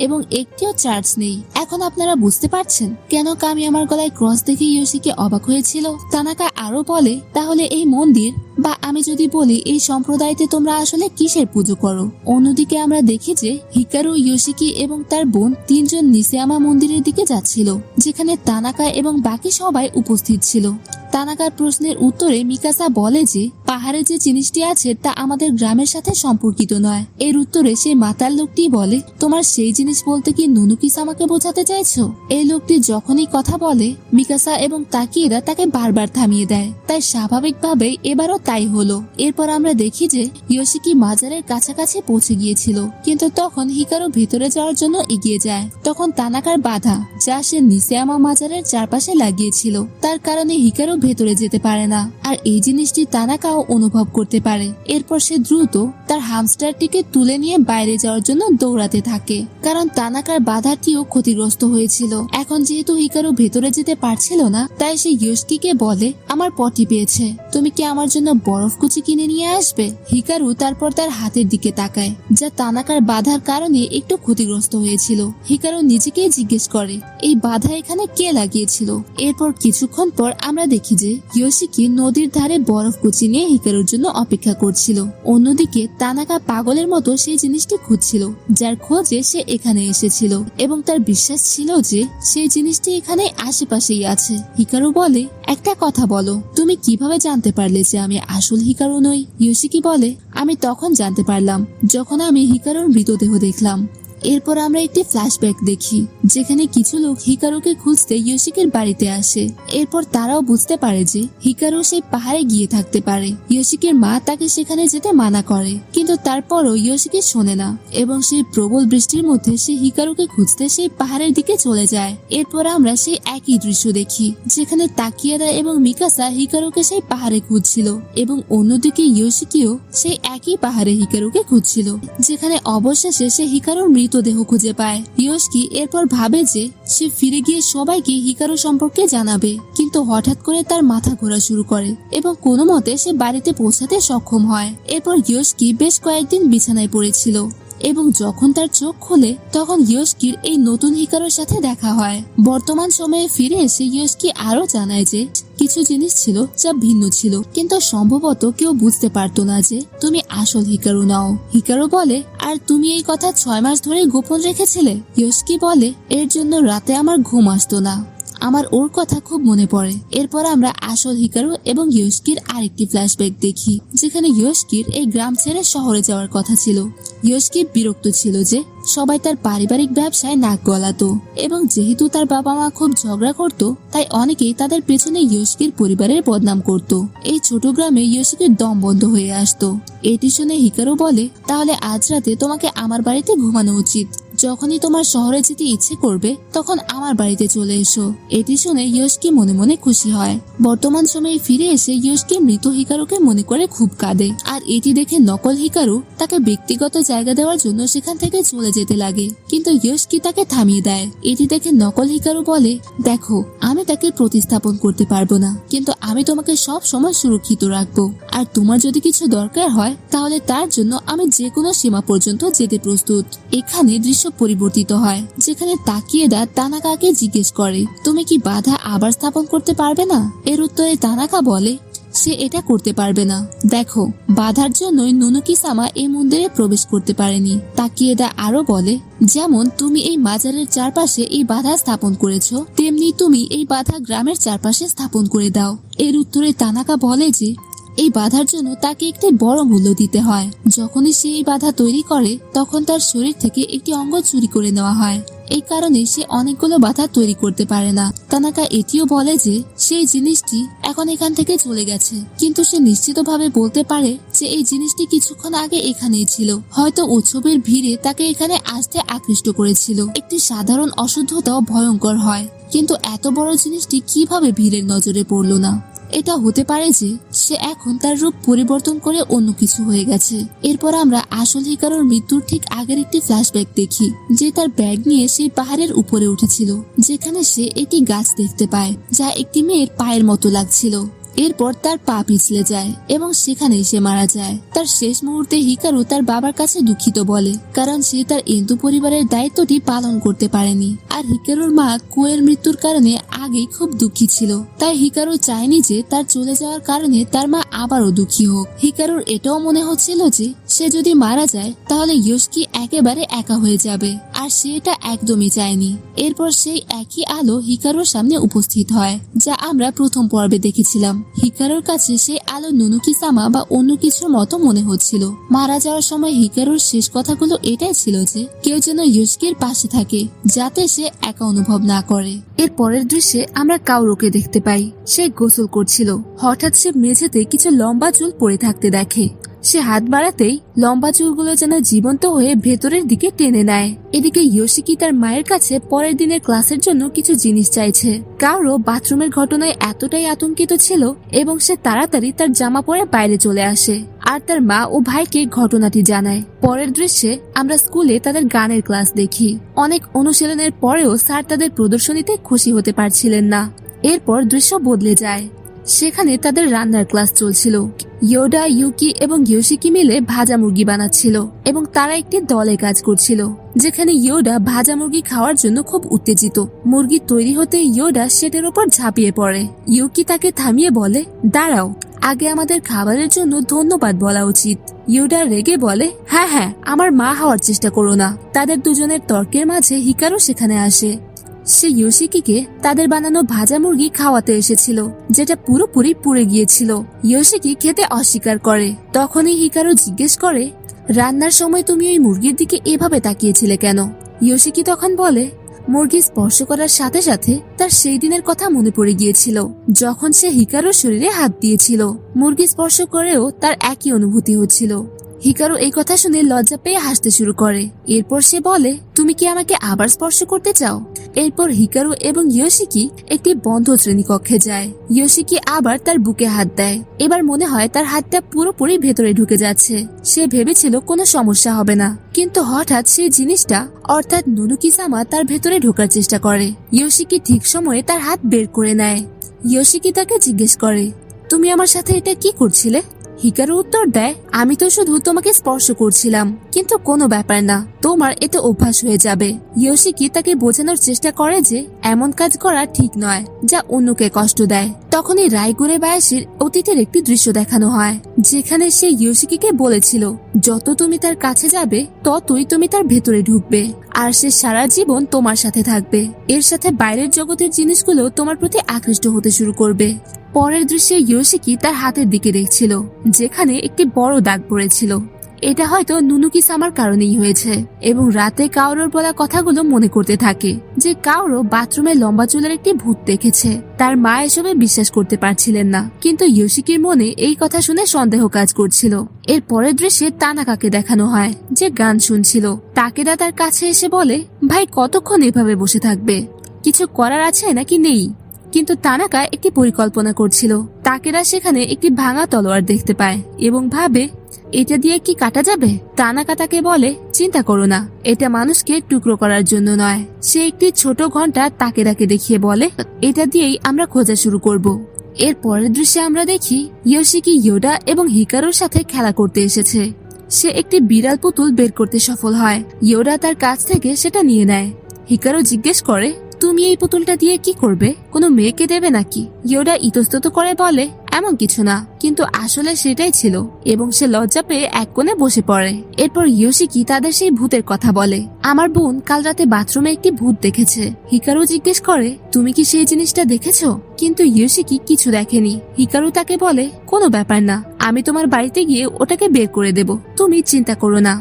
এবং একটিও চার্চ নেই। এখন আপনারা বুঝতে পারছেন কেন কামি আমার গলায় ক্রস দেখে ইয়োশিকে অবাক হয়েছিল। তানাকা আরো বলে, তাহলে এই মন্দির বা আমি যদি বলি এই সম্প্রদায়তে তোমরা আসলে কিসের পুজো করো? অন্যদিকে আমরা দেখি যে হিকারু, ইয়োশিকি এবং তার বোন তিনজন নিসেয়ামা মন্দিরের দিকে যাচ্ছিল, যেখানে তানাকা এবং বাকি সবাই উপস্থিত ছিল। তানাকার প্রশ্নের উত্তরে মিকাসা বলে যে পাহাড়ে যে জিনিসটি আছে তা আমাদের গ্রামের সাথে সম্পর্কিত নয়। এর উত্তরে সেই মাতাল লোকটি বলে, তোমার সেই জিনিস বলতে কি নুনুকি-সামাকে বোঝাতে চাইছো? এই লোকটি যখনই কথা বলে মিকাসা এবং তাকিয়েরা তাকে বারবার থামিয়ে দেয়, তাই স্বাভাবিকভাবে এবারও তাই হলো। এরপর আমরা দেখি যে ইয়োশিকি মাজারের কাছাকাছি পৌঁছে গিয়েছিল, কিন্তু তখন হিকারু ভেতরে যাওয়ার জন্য এগিয়ে যায়। তখন তানাকার বাধা, যা সে নিসেয়ামা মাজারের চারপাশে লাগিয়েছিল, তার কারণে হিকারু ভেতরে যেতে পারে না। আর এই জিনিসটি তানাকাও অনুভব করতে পারে। এরপর সে দ্রুত তার হামস্টারটিকে তুলে নিয়ে বাইরে যাওয়ার জন্য দৌড়াতে থাকে, কারণ তানাকার বাধাটিও ক্ষতিগ্রস্ত হয়েছিল। এখন যেহেতু হিকারু ভেতরে যেতে পারছিল না, তাই সে ইয়োশিকিকে বলে, আমার পটি পেয়েছে, তুমি কি আমার জন্য বরফ কুচি কিনে নিয়ে আসবে? হিকারু তারপর তার হাতের দিকে তাকায়, যা তানাকার বাধার কারণে একটু ক্ষতিগ্রস্ত হয়েছিল। হিকারু নিজেকেই জিজ্ঞেস করে, এই বাধা এখানে কে লাগিয়েছিল? এরপর কিছুক্ষণ পর আমরা দেখি যে ইয়োশিকি নদীর ধারে বরফ কুচি নিয়ে হিকারুর জন্য অপেক্ষা করছিল। অন্যদিকে তানাকা পাগলের মতো সেই জিনিসটি খুঁজছিল, যার খোঁজে সে এখানে এসেছিল এবং তার বিশ্বাস ছিল যে সেই জিনিসটি এখানে আশেপাশেই আছে। হিকারু বলে, একটা কথা বলো, তুমি কিভাবে জানতে পারলে যে আমি আসল হিকারু নই? ইয়োশিকি বলে, আমি তখন জানতে পারলাম যখন আমি হিকারুর মৃতদেহ দেখলাম। এরপর আমরা একটি ফ্ল্যাশব্যাক দেখি, যেখানে কিছু লোক হিকারুকে খুঁজতে ইয়োশিকির বাড়িতে আসে। এরপর তারাও বুঝতে পারে যে হিকারু সেই পাহাড়ে গিয়ে থাকতে পারে। ইয়োশিকির মা তাকে সেখানে যেতে মানা করে, কিন্তু তারপরও ইয়োশিকি শোনে না এবং সেই প্রবল বৃষ্টির মধ্যে সে হিকারুকে খুঁজতে সেই পাহাড়ের দিকে চলে যায়। এরপর আমরা সেই একই দৃশ্য দেখি, যেখানে তাকিয়ারা এবং মিকাসা হিকারুকে সেই পাহাড়ে খুঁজছিল এবং অন্যদিকে ইয়োশিকিও সেই একই পাহাড়ে হিকারুকে খুঁজছিল, যেখানে অবশেষে সে হিকারুর মৃতদেহ খুঁজে পায়। ইয়োশিকি এরপর ভাবে যে সে ফিরে গিয়ে সবাইকে হিকারু সম্পর্কে জানাবে, কিন্তু হঠাৎ করে তার মাথা ঘোরা শুরু করে এবং কোনো মতে সে বাড়িতে পৌঁছাতে সক্ষম হয়। এরপর ইয়োশিকি বেশ কয়েকদিন বিছানায় পড়েছিল এবং যখন তার চোখ খোলে তখন ইয়োশিকির এই নতুন হিকারুর সাথে দেখা হয়। বর্তমান সময়ে ফিরে এসে ইয়োশিকি আরো জানায় যে কিছু জিনিস ছিল যা ভিন্ন ছিল, কিন্তু সম্ভবত কেউ বুঝতে পারতো না যে তুমি আসল হিকারু নাও। হিকারু বলে, আর তুমি এই কথা 6 মাস ধরে গোপন রেখেছিলে? ইয়োশিকি বলে, এর জন্য রাতে আমার ঘুম আসতো না, আমার ওর কথা খুব মনে পড়ে। এরপর আমরা আসল হিকারু এবং ইয়োশিকির আরেকটি ফ্ল্যাশব্যাক দেখি, যেখানে ইয়োশিকির এই গ্রাম ছেড়ে শহরে যাওয়ার কথা ছিল। ইয়োশিকি বিরক্ত ছিল যে সবাই তার পারিবারিক ব্যবসায় নাক গলাতো এবং যেহেতু তার বাবা মা খুব ঝগড়া করত, তাই অনেকেই তাদের পেছনে ইয়োশিকির পরিবারের বদনাম করত। এই ছোট গ্রামে ইয়োশিকির দম বন্ধ হয়ে আসতো। এটি শুনে হিকারু বলে, তাহলে আজ রাতে তোমাকে আমার বাড়িতে ঘুমানো উচিত। যখনই তোমার শহরে যেতে ইচ্ছে করবে তখন আমার বাড়িতে চলে এসো। এটি শুনে ইয়োশিকি মনে মনে খুশি হয়। বর্তমান সময়ে ফিরে এসে ইয়োশিকি মৃত হিকারুকে মনে করে খুব কাঁদে, আর এটি দেখে নকল হিকারু তাকে ব্যক্তিগত জায়গা দেওয়ার জন্য সেখান থেকে চলে যেতে লাগে, কিন্তু ইয়োশিকি তাকে থামিয়ে দেয়। এটি দেখে নকল হিকারু বলে, দেখো আমি তাকে প্রতিস্থাপন করতে পারবো না, কিন্তু আমি তোমাকে সব সময় সুরক্ষিত রাখবো, আর তোমার যদি কিছু দরকার হয় তাহলে তার জন্য আমি যে কোনো সীমা পর্যন্ত যেতে প্রস্তুত। এখানে দৃশ্য পরিবর্তিত হয়, যেখানে তাকিয়েদা তানাকাকে জিজ্ঞেস করে, তুমি কি বাধা আবার স্থাপন করতে পারবে না? এর উত্তরে তানাকা বলে, সে এটা করতে পারবে না। দেখো, বাধার জন্যই নুনুকি-সামা এই মন্দিরে প্রবেশ করতে পারেনি। তাকিয়েদা আরো বলে, যেমন তুমি এই মাজারের চারপাশে এই বাধা স্থাপন করেছো, তেমনি তুমি এই বাধা গ্রামের চারপাশে স্থাপন করে দাও। এর উত্তরে তানাকা বলে যে এই বাধার জন্য তাকে একটি বড় মূল্য দিতে হয়। যখনই সে এই বাধা তৈরি করে তখন তার শরীর থেকে একটি অঙ্গ চুরি করে নেওয়া হয়। এই কারণে সে অনেকগুলো বাধা তৈরি করতে পারে না। তানাকা এটিও বলে যে সেই জিনিসটি এখন এখান থেকে চলে গেছে, কিন্তু সে নিশ্চিতভাবে বলতে পারে যে এই জিনিসটি কিছুক্ষণ আগে এখানেই ছিল। হয়তো উৎসবের ভিড়ে তাকে এখানে আসতে আকৃষ্ট করেছিল। একটি সাধারণ অশুদ্ধতাও ভয়ঙ্কর হয়, কিন্তু এত বড় জিনিসটি কিভাবে ভিড়ের নজরে পড়লো না? এটা হতে পারে যে সে এখন তার রূপ পরিবর্তন করে অন্য কিছু হয়ে গেছে। এরপর আমরা আসল হিকারুর মৃত্যুর ঠিক আগের একটি ফ্ল্যাশব্যাক দেখি, যে তার ব্যাগ নিয়ে সেই পাহাড়ের উপরে উঠেছিল, যেখানে সে একটি গাছ দেখতে পায় যা একটি মেয়ের পায়ের মতো লাগছিল। এরপর তার পা পিছলে যায় এবং সেখানেই সে মারা যায়। তার শেষ মুহূর্তে হিকারু তার বাবার কাছে দুঃখিত বলে, কারণ সে তার এন্তু পরিবারের দায়িত্বটি পালন করতে পারেনি। আর হিকারুর মা কুয়ের মৃত্যুর কারণে আগেই খুব দুঃখী ছিল, তাই হিকারু চায়নি যে তার চলে যাওয়ার কারণে তার মা আবারও দুঃখী হোক। হিকারুর এটাও মনে হচ্ছিল যে সে যদি মারা যায় তাহলে ইয়োশিকি একেবারে একা হয়ে যাবে, আর সে এটা একদমই চায়নি। এরপর সেই একই আলো হিকারুর সামনে উপস্থিত হয়, যা আমরা প্রথম পর্বে দেখেছিলাম। হিকারুর কাছে সেই আলো নুনুকি-সামা বা অন্য কিছুর মতো মনে হচ্ছিল। মারা যাওয়ার সময় হিকারুর শেষ কথাগুলো এটাই ছিল যে কেউ যেন ইয়োশিকির পাশে থাকে, যাতে সে একা অনুভব না করে। এর পরের দৃশ্যে আমরা কাওরোকে দেখতে পাই। সে গোসল করছিল। হঠাৎ সে মেঝেতে কিছু লম্বা চুল পড়ে থাকতে দেখে। সে হাত বাড়াতেই লম্বা চুলগুলো যেন জীবন্ত হয়ে ভেতরের দিকে টেনে নেয়। এদিকে ইয়োশিকি তার মায়ের কাছে পরের দিনের ক্লাসের জন্য কিছু জিনিস চাইছে। কাওরো বাথরুমের ঘটনায় এতটাই আতঙ্কিত ছিল এবং সে তাড়াতাড়ি তার জামা পরে বাইরে চলে আসে আর তার মা ও ভাইকে ঘটনাটি জানায়। পরের দৃশ্যে আমরা স্কুলে তাদের গানের ক্লাস দেখি। অনেক অনুশীলনের পরেও স্যার তাদের প্রদর্শনীতে খুশি হতে পারছিলেন না। এরপর দৃশ্য বদলে যায়। সেখানে তাদের রান্নার ক্লাস চলছিল। ইয়োডা, ইউকি এবং ইয়োশিকি মিলে ভাজা মুরগি বানাচ্ছিল এবং তারা একটি দলে কাজ করছিল, যেখানে ইয়োডা ভাজা মুরগি খাওয়ার জন্য খুব উত্তেজিত। মুরগি তৈরি হতে ইয়োডা সেটার উপর ঝাঁপিয়ে পড়ে। ইউকি তাকে থামিয়ে বলে, দাঁড়াও, আগে আমাদের খাবারের জন্য ধন্যবাদ বলা উচিত। ইয়োডা রেগে বলে, হ্যাঁ হ্যাঁ, আমার মা হওয়ার চেষ্টা করো না। তাদের দুজনের তর্কের মাঝে হিকারু সেখানে আসে। সে ইয়োশিকিকে তাদের বানানো ভাজা মুরগি খাওয়াতে এসেছিল, যেটা পুরোপুরি পুড়ে গিয়েছিল। ইয়োশিকি খেতে অস্বীকার করে। তখনই হিকারু জিজ্ঞেস করে, রান্নার সময় তুমি ওই মুরগির দিকে এভাবে তাকিয়েছিলে কেন? ইয়োশিকি তখন বলে, মুরগি স্পর্শ করার সাথে সাথে তার সেই দিনের কথা মনে পড়ে গিয়েছিল, যখন সে হিকারুর শরীরে হাত দিয়েছিল। মুরগি স্পর্শ করেও তার একই অনুভূতি হচ্ছিল। হিকারু এই কথা শুনে লজ্জা পেয়ে হাসতে শুরু করে। এরপর সে বলে, তুমি কি আমাকে আবার স্পর্শ করতে চাও? এরপর হিকারু এবং ইয়োশিকি একটি বন্ধ শ্রেণীকক্ষে যায়। ইয়োশিকি আবার তার বুকে হাত দেয়। এবার মনে হয় তার হাতটা পুরোপুরি ভেতরে ঢুকে যাচ্ছে। সে ভেবেছিল কোনো সমস্যা হবে না, কিন্তু হঠাৎ সেই জিনিসটা অর্থাৎ নুনুকি-সামা তার ভেতরে ঢোকার চেষ্টা করে। ইয়োশিকি ঠিক সময়ে তার হাত বের করে নেয়। ইয়োশিকি তাকে জিজ্ঞেস করে, তুমি আমার সাথে এটা কি করছিলে? হিকারু উত্তর দেয়, আমি তো শুধু তোমাকে স্পর্শ করছিলাম, কিন্তু কোনো ব্যাপার না, তোমার এতে অভ্যাস হয়ে যাবে। ইয়োশিকি তাকে বোঝানোর চেষ্টা করে যে এমন কাজ করা ঠিক নয়, যা অন্যকে কষ্ট দেয়। তখনই রাইগুরে বায়াসির অতীতের একটি দৃশ্য দেখানো হয়, যেখানে সে ইয়োশিকিকে বলেছিল, যত তুমি তার কাছে যাবে ততই তুমি তার ভেতরে ঢুকবে, আর সে সারা জীবন তোমার সাথে থাকবে। এর সাথে বাইরের জগতের জিনিসগুলো তোমার প্রতি আকৃষ্ট হতে শুরু করবে। পরের দৃশ্যে ইয়োশিকি তার হাতের দিকে দেখছিল, যেখানে একটি বড় দাগ পড়েছিল। এটা হয়তো নুনুকি-সামার কারণেই হয়েছে, এবং রাতে কাওরোর বলা কথাগুলো মনে করতে থাকে, যে কাওরো বাথরুমে লম্বা চুলের একটি ভূত দেখেছে। তার মা এসবে বিশ্বাস করতে পারছিলেন না, কিন্তু ইয়োশিকির মনে এই কথা শুনে সন্দেহ কাজ করছিল। এর পরের দৃশ্যে তানাকাকে দেখানো হয়, যে গান শুনছিল। তাকেদা তার কাছে এসে বলে, ভাই কতক্ষণ এভাবে বসে থাকবে? কিছু করার আছে নাকি নেই? কিন্তু তানাকা একটি পরিকল্পনা করছিল। তাকেদা সেখানে একটি ভাঙা তলোয়ার দেখতে পায় এবং ভাবে, এটা দিয়ে কি কাটা যাবে? তানাকা তাকে বলে, চিন্তা করো না, এটা মানুষকে টুকরো করার জন্য নয়। সে একটি ছোট ঘন্টা তাকেদাকে দেখিয়ে বলে, এটা দিয়েই আমরা খোঁজা শুরু করব। এর পরের দৃশ্যে আমরা দেখি ইয়োশিকি ইয়োডা এবং হিকারুর সাথে খেলা করতে এসেছে। সে একটি বিড়াল পুতুল বের করতে সফল হয়। ইয়োডা তার কাছ থেকে সেটা নিয়ে নেয়। হিকারু জিজ্ঞেস করে, তুমি এই পুতুলটা দিয়ে কি করবে? কোনো মেয়েকে দেবে নাকি? ইয়োডা ইতস্তত করে বলে, এমন কিছু না, কিন্তু আসলে সেটাই ছিল, এবং সে লজ্জা পেয়ে এক কোণে বসে পড়ে। এরপর ইয়োশিকি তাদের সেই ভূতের কথা বলে। আমার বোন কাল রাতে বাথরুমে একটি ভূত দেখেছে। হিকারু জিজ্ঞেস করে, তুমি কি সেই জিনিসটা দেখেছো? কিন্তু ইয়োশিকি কিছু দেখেনি। হিকারু তাকে বলে, কোনো ব্যাপার না, আমি তোমার বাড়িতে গিয়ে ওটাকে বের করে দেব, তুমি চিন্তা করো না।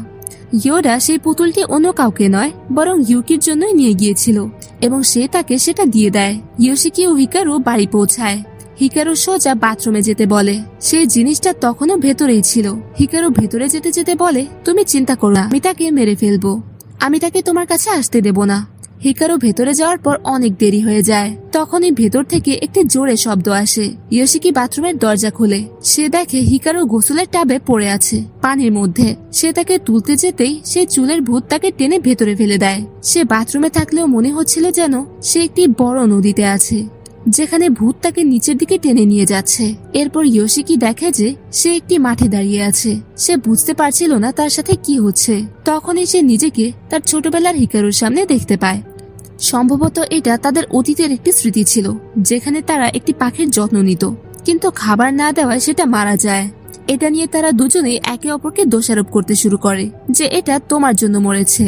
ইয়োডা সেই পুতুলটি অন্য কাউকে নয় বরং ইউকির জন্যই নিয়ে গিয়েছিল এবং সে তাকে সেটা দিয়ে দেয়। ইয়োশিকি ও হিকারু বাড়ি পৌঁছায়। হিকারু সোজা বাথরুমে যেতে বলে। সেই জিনিসটা তখনও ভেতরেই ছিল। হিকারু ভেতরে যেতে যেতে বলে, তুমি চিন্তা করো না, আমি তাকে মেরে ফেলবো, আমি তাকে তোমার কাছে আসতে দেব না। হিকারু ভেতরে যাওয়ার পর অনেক দেরি হয়ে যায়। তখনই ভেতর থেকে একটি জোরে শব্দ আসে। ইয়োশিকি বাথরুমের দরজা খোলে। সে দেখে হিকারু গোসলের টাবে পড়ে আছে পানির মধ্যে। সে তাকে তুলতে যেতেই সেই চুলের ভূত তাকে টেনে ভেতরে ফেলে দেয়। সে বাথরুমে থাকলেও মনে হচ্ছিল যেন সে একটি বড় নদীতে আছে, যেখানে ভূত তাকে নিচের দিকে টেনে নিয়ে যাচ্ছে। এরপর ইয়োশিকি দেখে যে সে একটি মাঠে দাঁড়িয়ে আছে। সে বুঝতে পারছিল না তার সাথে কি হচ্ছে। তখনই সে নিজেকে তার ছোটবেলার হিকারুর সামনে দেখতে পায়। সম্ভবত এটা তাদের অতীতের একটি স্মৃতি ছিল, যেখানে তারা একটি পাখির যত্ন নিত, কিন্তু খাবার না দেওয়ায় সেটা মারা যায়। এটা নিয়ে তারা দুজনেই একে অপরকে দোষারোপ করতে শুরু করে যে এটা তোমার জন্য মরেছে,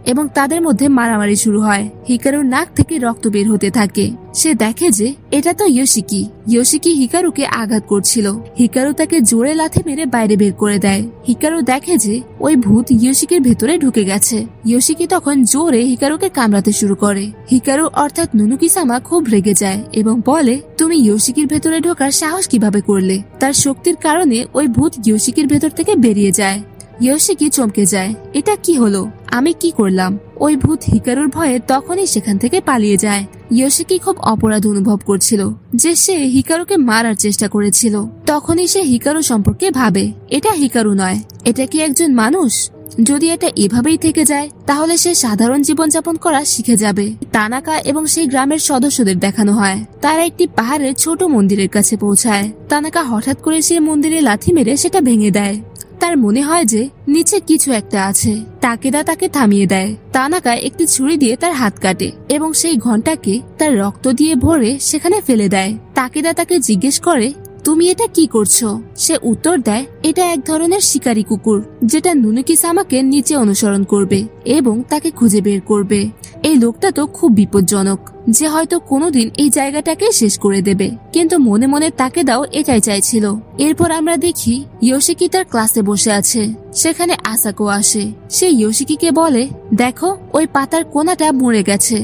এবং তাদের মধ্যে মারামারি শুরু হয়। হিকারুর নাক থেকে রক্ত বের হতে থাকে। সে দেখে যে এটা তো ইয়োশিকি। ইয়োশিকি হিকারুকে আঘাত করছিল। হিকারু তাকে জোরে লাথি মেরে বাইরে বের করে দেয়। হিকারু দেখে যে ওই ভূত ইয়োশিকির ভেতরে ঢুকে গেছে। ইয়োশিকি তখন জোরে হিকারুকে কামড়াতে শুরু করে। হিকারু অর্থাৎ নুনুকি-সামা খুব রেগে যায় এবং বলে, তুমি ইয়োশিকির ভেতরে ঢোকার সাহস কিভাবে করলে? তার শক্তির কারণে ওই ভূত ইয়োশিকির ভেতর থেকে বেরিয়ে যায়। ইয়োশিকি চমকে যায়, এটা কি হলো, আমি কি করলাম? ওই ভূত হিকারুর ভয়ে তখনই সেখান থেকে পালিয়ে যায়। ইয়োশিকি খুব অপরাধ অনুভব করছিল যে সে হিকারুকে মারার চেষ্টা করেছিল। তখনই সে হিকারু সম্পর্কে ভাবে, এটা হিকারু নয়, এটা কি একজন মানুষ? যদি এটা এভাবেই থেকে যায় তাহলে সে সাধারণ জীবনযাপন করা শিখে যাবে। তানাকা এবং সেই গ্রামের সদস্যদের দেখানো হয় তারা একটি পাহাড়ের ছোট মন্দিরের কাছে পৌঁছায়। তানাকা হঠাৎ করে সেই মন্দিরে লাথি মেরে সেটা ভেঙে দেয়। তার মনে হয় যে নিচে কিছু একটা আছে। তাকেদা তাকে থামিয়ে দেয়। তানাকা একটি ছুরি দিয়ে তার হাত কাটে এবং সেই ঘন্টাকে তার রক্ত দিয়ে ভরে সেখানে ফেলে দেয়। তাকেদা তাকে জিজ্ঞেস করে, তুমি এটা কি করছো? সে উত্তর দেয়, এটা এক ধরনের শিকারী কুকুর, যেটা নুনুকি-সামাকে নিচে অনুসরণ করবে এবং তাকে খুঁজে বের করবে। এই লোকটা তো খুব বিপজ্জনক, যে হয়তো কোনোদিন এই জায়গাটাকে শেষ করে দেবে। কিন্তু মনে মনে তাকেদাও এটাই চাইছিল। এরপর আমরা দেখি ইয়োশিকি তার ক্লাসে বসে আছে। সেখানে আসাকো আসে। সে ইয়োশিকিকে বলে, দেখো ওই পাতার কোনাটা মুড়ে গেছে।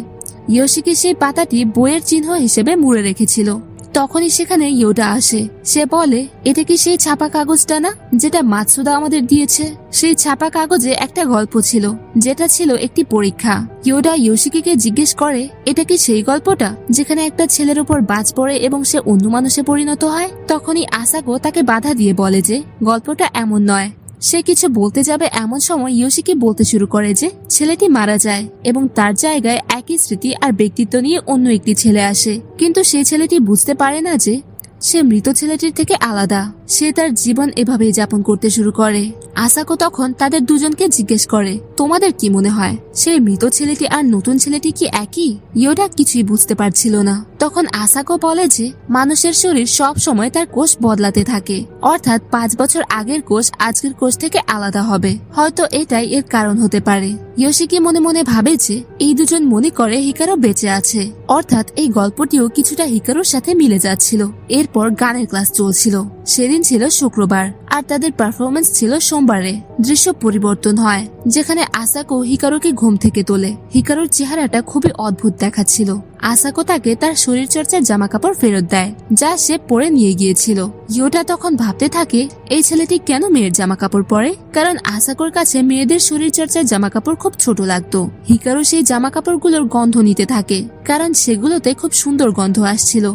ইয়োশিকি সেই পাতাটি বইয়ের চিহ্ন হিসেবে মুড়ে রেখেছিল। তখনই সেখানে ইয়োডা আসে। সে বলে, এটা কি সেই ছাপা কাগজটা না যেটা মাতসুদা আমাদের দিয়েছে? সেই ছাপা কাগজে একটা গল্প ছিল, যেটা ছিল একটি পরীক্ষা। ইয়োডা ইয়োশিকিকে জিজ্ঞেস করে, এটা কি সেই গল্পটা যেখানে একটা ছেলের উপর বাজ পড়ে এবং সে অন্য মানুষে পরিণত হয়? তখনই আসাকো তাকে বাধা দিয়ে বলে যে গল্পটা এমন নয়। সে কিছু বলতে যাবে এমন সময় ইয়োশিকি বলতে শুরু করে যে ছেলেটি মারা যায় এবং তার জায়গায় একই স্মৃতি আর ব্যক্তিত্ব নিয়ে অন্য একটি ছেলে আসে। কিন্তু সেই ছেলেটি বুঝতে পারে না যে সে মৃত ছেলেটির থেকে আলাদা। সে তার জীবন এভাবেই যাপন করতে শুরু করে। আসাকো তখন তাদের দুজনকে জিজ্ঞেস করে, তোমাদের কি মনে হয় সেই মৃত ছেলেটি আর নতুন ছেলেটি কি একই? ইয়োডা কিছুই বুঝতে পারছিল না। তখন আসাকো বলে যে মানুষের শরীর সব সময় তার কোষ বদলাতে থাকে, অর্থাৎ 5 বছর আগের কোষ আজকের কোষ থেকে আলাদা হবে। হয়তো এটাই এর কারণ হতে পারে। ইয়োশিকি মনে মনে ভাবে যে এই দুজন মনে করে হিকারু বেঁচে আছে, অর্থাৎ এই গল্পটিও কিছুটা হিকারুর সাথে মিলে যাচ্ছিল। এরপর গানের ক্লাস চলছিল। সেদিন ছিল শুক্রবার আর তাদের পারফরমেন্স ছিল সোমবারে। দৃশ্য পরিবর্তন হয়, যেখানে আসাকো হিকারুকে ঘুম থেকে তোলে। হিকারুর চেহারাটা খুবই অদ্ভুত দেখাচ্ছিল। আসাকো তাকে তার শরীর চর্চার জামা কাপড় ফেরত দেয়, যা সে পরে নিয়ে গিয়েছিল। ইয়োডা তখন ভাবতে থাকে, এই ছেলেটি কেন মেয়ের জামা কাপড় পরে? কারণ আসাকোর কাছে মেয়েদের শরীর চর্চার জামা কাপড় খুব ছোট লাগতো। হিকারু সেই জামা কাপড়গুলোর গন্ধ নিতে থাকে, কারণ সেগুলোতে খুব সুন্দর গন্ধ আসছিল।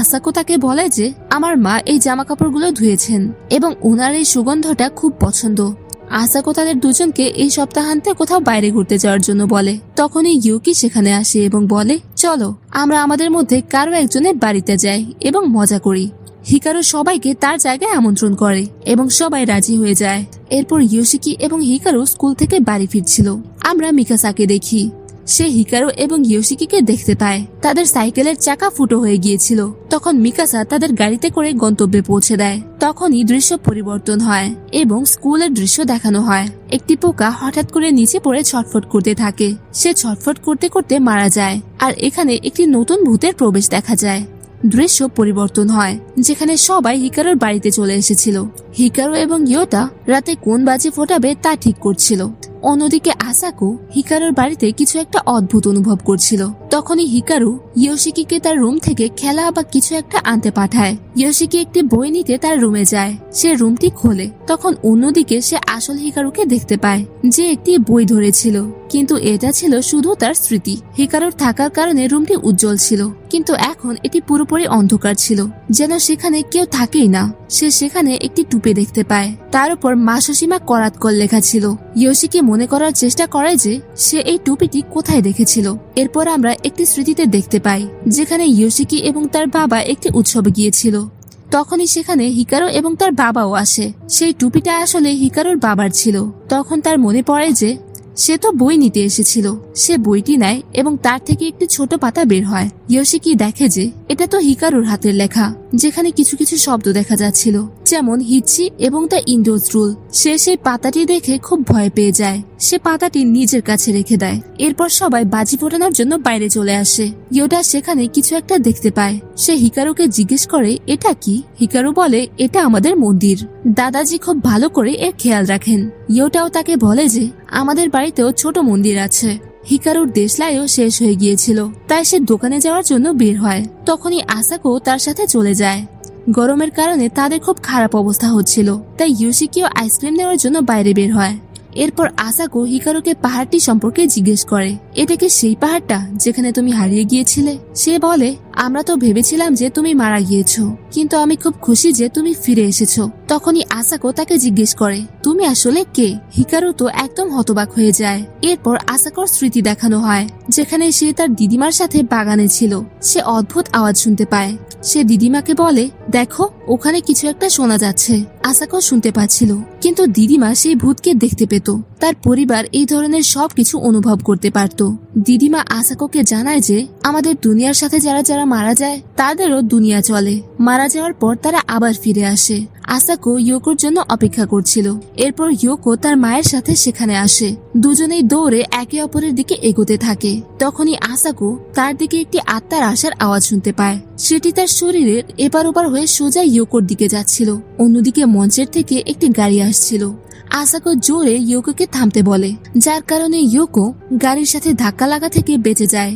আসাকো তাকে বলে যে আমার মা এই জামা কাপড়গুলো ধুয়েছেন এবং ওনার এই সুগন্ধটা খুব পছন্দ। আসাকো তাদের দুজনকে এই সপ্তাহান্তে কোথাও বাইরে ঘুরতে যাওয়ার জন্য বলে। তখনই ইউকি সেখানে আসে এবং বলে, চলো আমরা আমাদের মধ্যে কারো একজনের বাড়িতে যাই এবং মজা করি। হিকারু সবাইকে তার জায়গায় আমন্ত্রণ করে এবং সবাই রাজি হয়ে যায়। এরপর ইয়োশিকি এবং হিকারু স্কুল থেকে বাড়ি ফিরছিল। আমরা মিকাসাকে দেখি। সে হিকারু এবং ইয়োশিকিকে দেখতে পায়। তাদের সাইকেলের চাকা ফুটো হয়ে গিয়েছিল। তখন মিকাসা তাদের গাড়িতে করে গন্তব্যে পৌঁছে দেয়। তখনই দৃশ্য পরিবর্তন হয় এবং স্কুলের দৃশ্য দেখানো হয়। একটি পোকা হঠাৎ করে নিচে পড়ে ছটফট করতে থাকে। সে ছটফট করতে করতে মারা যায় আর এখানে একটি নতুন ভূতের প্রবেশ দেখা যায়। দৃশ্য পরিবর্তন হয়, যেখানে সবাই হিকারুর বাড়িতে চলে এসেছিল। হিকারু এবং ইয়োটা রাতে কোন বাজি ফোটাবে তা ঠিক করছিল। অন্যদিকে আসাকো হিকারুর বাড়িতে কিছু একটা অদ্ভুত অনুভব করছিল। তখনই হিকারু ইয়োশিকিকে তার রুম থেকে খেলা বা কিছু একটা আনতে পাঠায়। ইয়োশিকি একটি বই নিতে তার রুমে যায়। সে রুমটি খোলে, তখন অন্যদিকে সে আসল হিকারুকে দেখতে পায়, যে একটি বই ধরেছিল, কিন্তু এটা ছিল শুধু তার স্মৃতি। হিকারুর থাকার কারণে রুমটি উজ্জ্বল ছিল, কিন্তু এখন এটি পুরোপুরি অন্ধকার ছিল, যেন সেখানে কেউ থাকেই না। সে সেখানে একটি টুপি দেখতে পায়, তার উপর মাসোশিমা করাতকল লেখা ছিল। ইয়োশিকি মনে করার চেষ্টা করে যে সে এই টুপিটি কোথায় দেখেছিল। এরপর আমরা একটি স্মৃতিতে দেখতে পাই যেখানে ইয়োশিকি এবং তার বাবা একটি উৎসবে গিয়েছিল। তখনই সেখানে হিকারু এবং তার বাবাও আসে। সেই টুপিটা আসলে হিকারুর বাবার ছিল। তখন তার মনে পড়ে যে সে তো বই নিতে এসেছিল। সে বইটি নেয় এবং তার থেকে একটি ছোট পাতা বের হয়। ইয়োশিকি দেখে যে এটা তো হিকারুর হাতের লেখা, যেখানে কিছু কিছু শব্দ দেখা যাচ্ছিল, যেমন হিচ্ছি এবং দ্য ইন্ডোজ রুল। সে সেই পাতাটি দেখে খুব ভয় পেয়ে যায়। সে পাতাটি নিজের কাছে রেখে দেয়। এরপর সবাই বাজি ফোটানোর জন্য বাইরে চলে আসে। ইয়োটা সেখানে কিছু একটা দেখতে পায়। সে হিকারুকে জিজ্ঞেস করে এটা কি। হিকারু বলে এটা আমাদের মন্দির, দাদাজি খুব ভালো করে এর খেয়াল রাখেন। ইয়োটাও তাকে বলে যে আমাদের বাড়িতেও ছোট মন্দির আছে। হিকারুর দেশলাইও শেষ হয়ে গিয়েছিল, তাই সে দোকানে যাওয়ার জন্য বের হয়। তখনই আসাকো তার সাথে চলে যায়। গরমের কারণে তাদের খুব খারাপ অবস্থা হচ্ছিল, তাই ইয়োশিকিও আইসক্রিম নেওয়ার জন্য বাইরে বের হয়। এরপর আসাকো হিকারুকে পাহাড়টি সম্পর্কে জিজ্ঞেস করে, এটা কি সেই পাহাড়টা যেখানে তুমি হারিয়ে গিয়েছিলে? সে বলে আমরা তো ভেবেছিলাম যে তুমি মারা গিয়েছো, কিন্তু আমি খুব খুশি যে তুমি ফিরে এসেছো। তখনই আসাকো তাকে জিজ্ঞেস করে তুমি আসলে কে? হিকারু তো একদম হতবাক হয়ে যায়। এরপর আসাকোর স্মৃতি দেখানো হয়, যেখানে সে তার দিদিমার সাথে বাগানে ছিল। সে অদ্ভুত আওয়াজ শুনতে পায়। সে দিদিমাকে বলে দেখো ওখানে কিছু একটা শোনা যাচ্ছে। আসাকো শুনতে পাচ্ছিল, কিন্তু দিদিমা সেই ভূতকে দেখতে পেত। তার পরিবার এই ধরনের সবকিছু অনুভব করতে পারত। দিদিমা আসাকোকে জানায় যে আমাদের দুনিয়ার সাথে যারা যারা মারা যায় তাদেরও দুনিয়া চলে। মারা যাওয়ার পর তারা আবার ফিরে আসে। আসাকো ইয়োকোর জন্য অপেক্ষা করছিল। এরপর ইয়োকো তার মায়ের সাথে সেখানে আসে। দুজনেই দৌড়ে একে অপরের দিকে এগোতে থাকে। তখনই আসাকো তার দিকে একটি আত্মার আসার আওয়াজ শুনতে পায়। সেটি তার শরীরের এপার ওপার হয়ে সোজা ইয়োকোর দিকে যাচ্ছিল। অন্যদিকে মঞ্চের থেকে একটি গাড়ি আসছিল। আসাকো জোরে ইয়োকোকে থামতে বলে, যার কারণে ইয়োকো গাড়ির সাথে ধাক্কা লাগা থেকে বেঁচে যায়।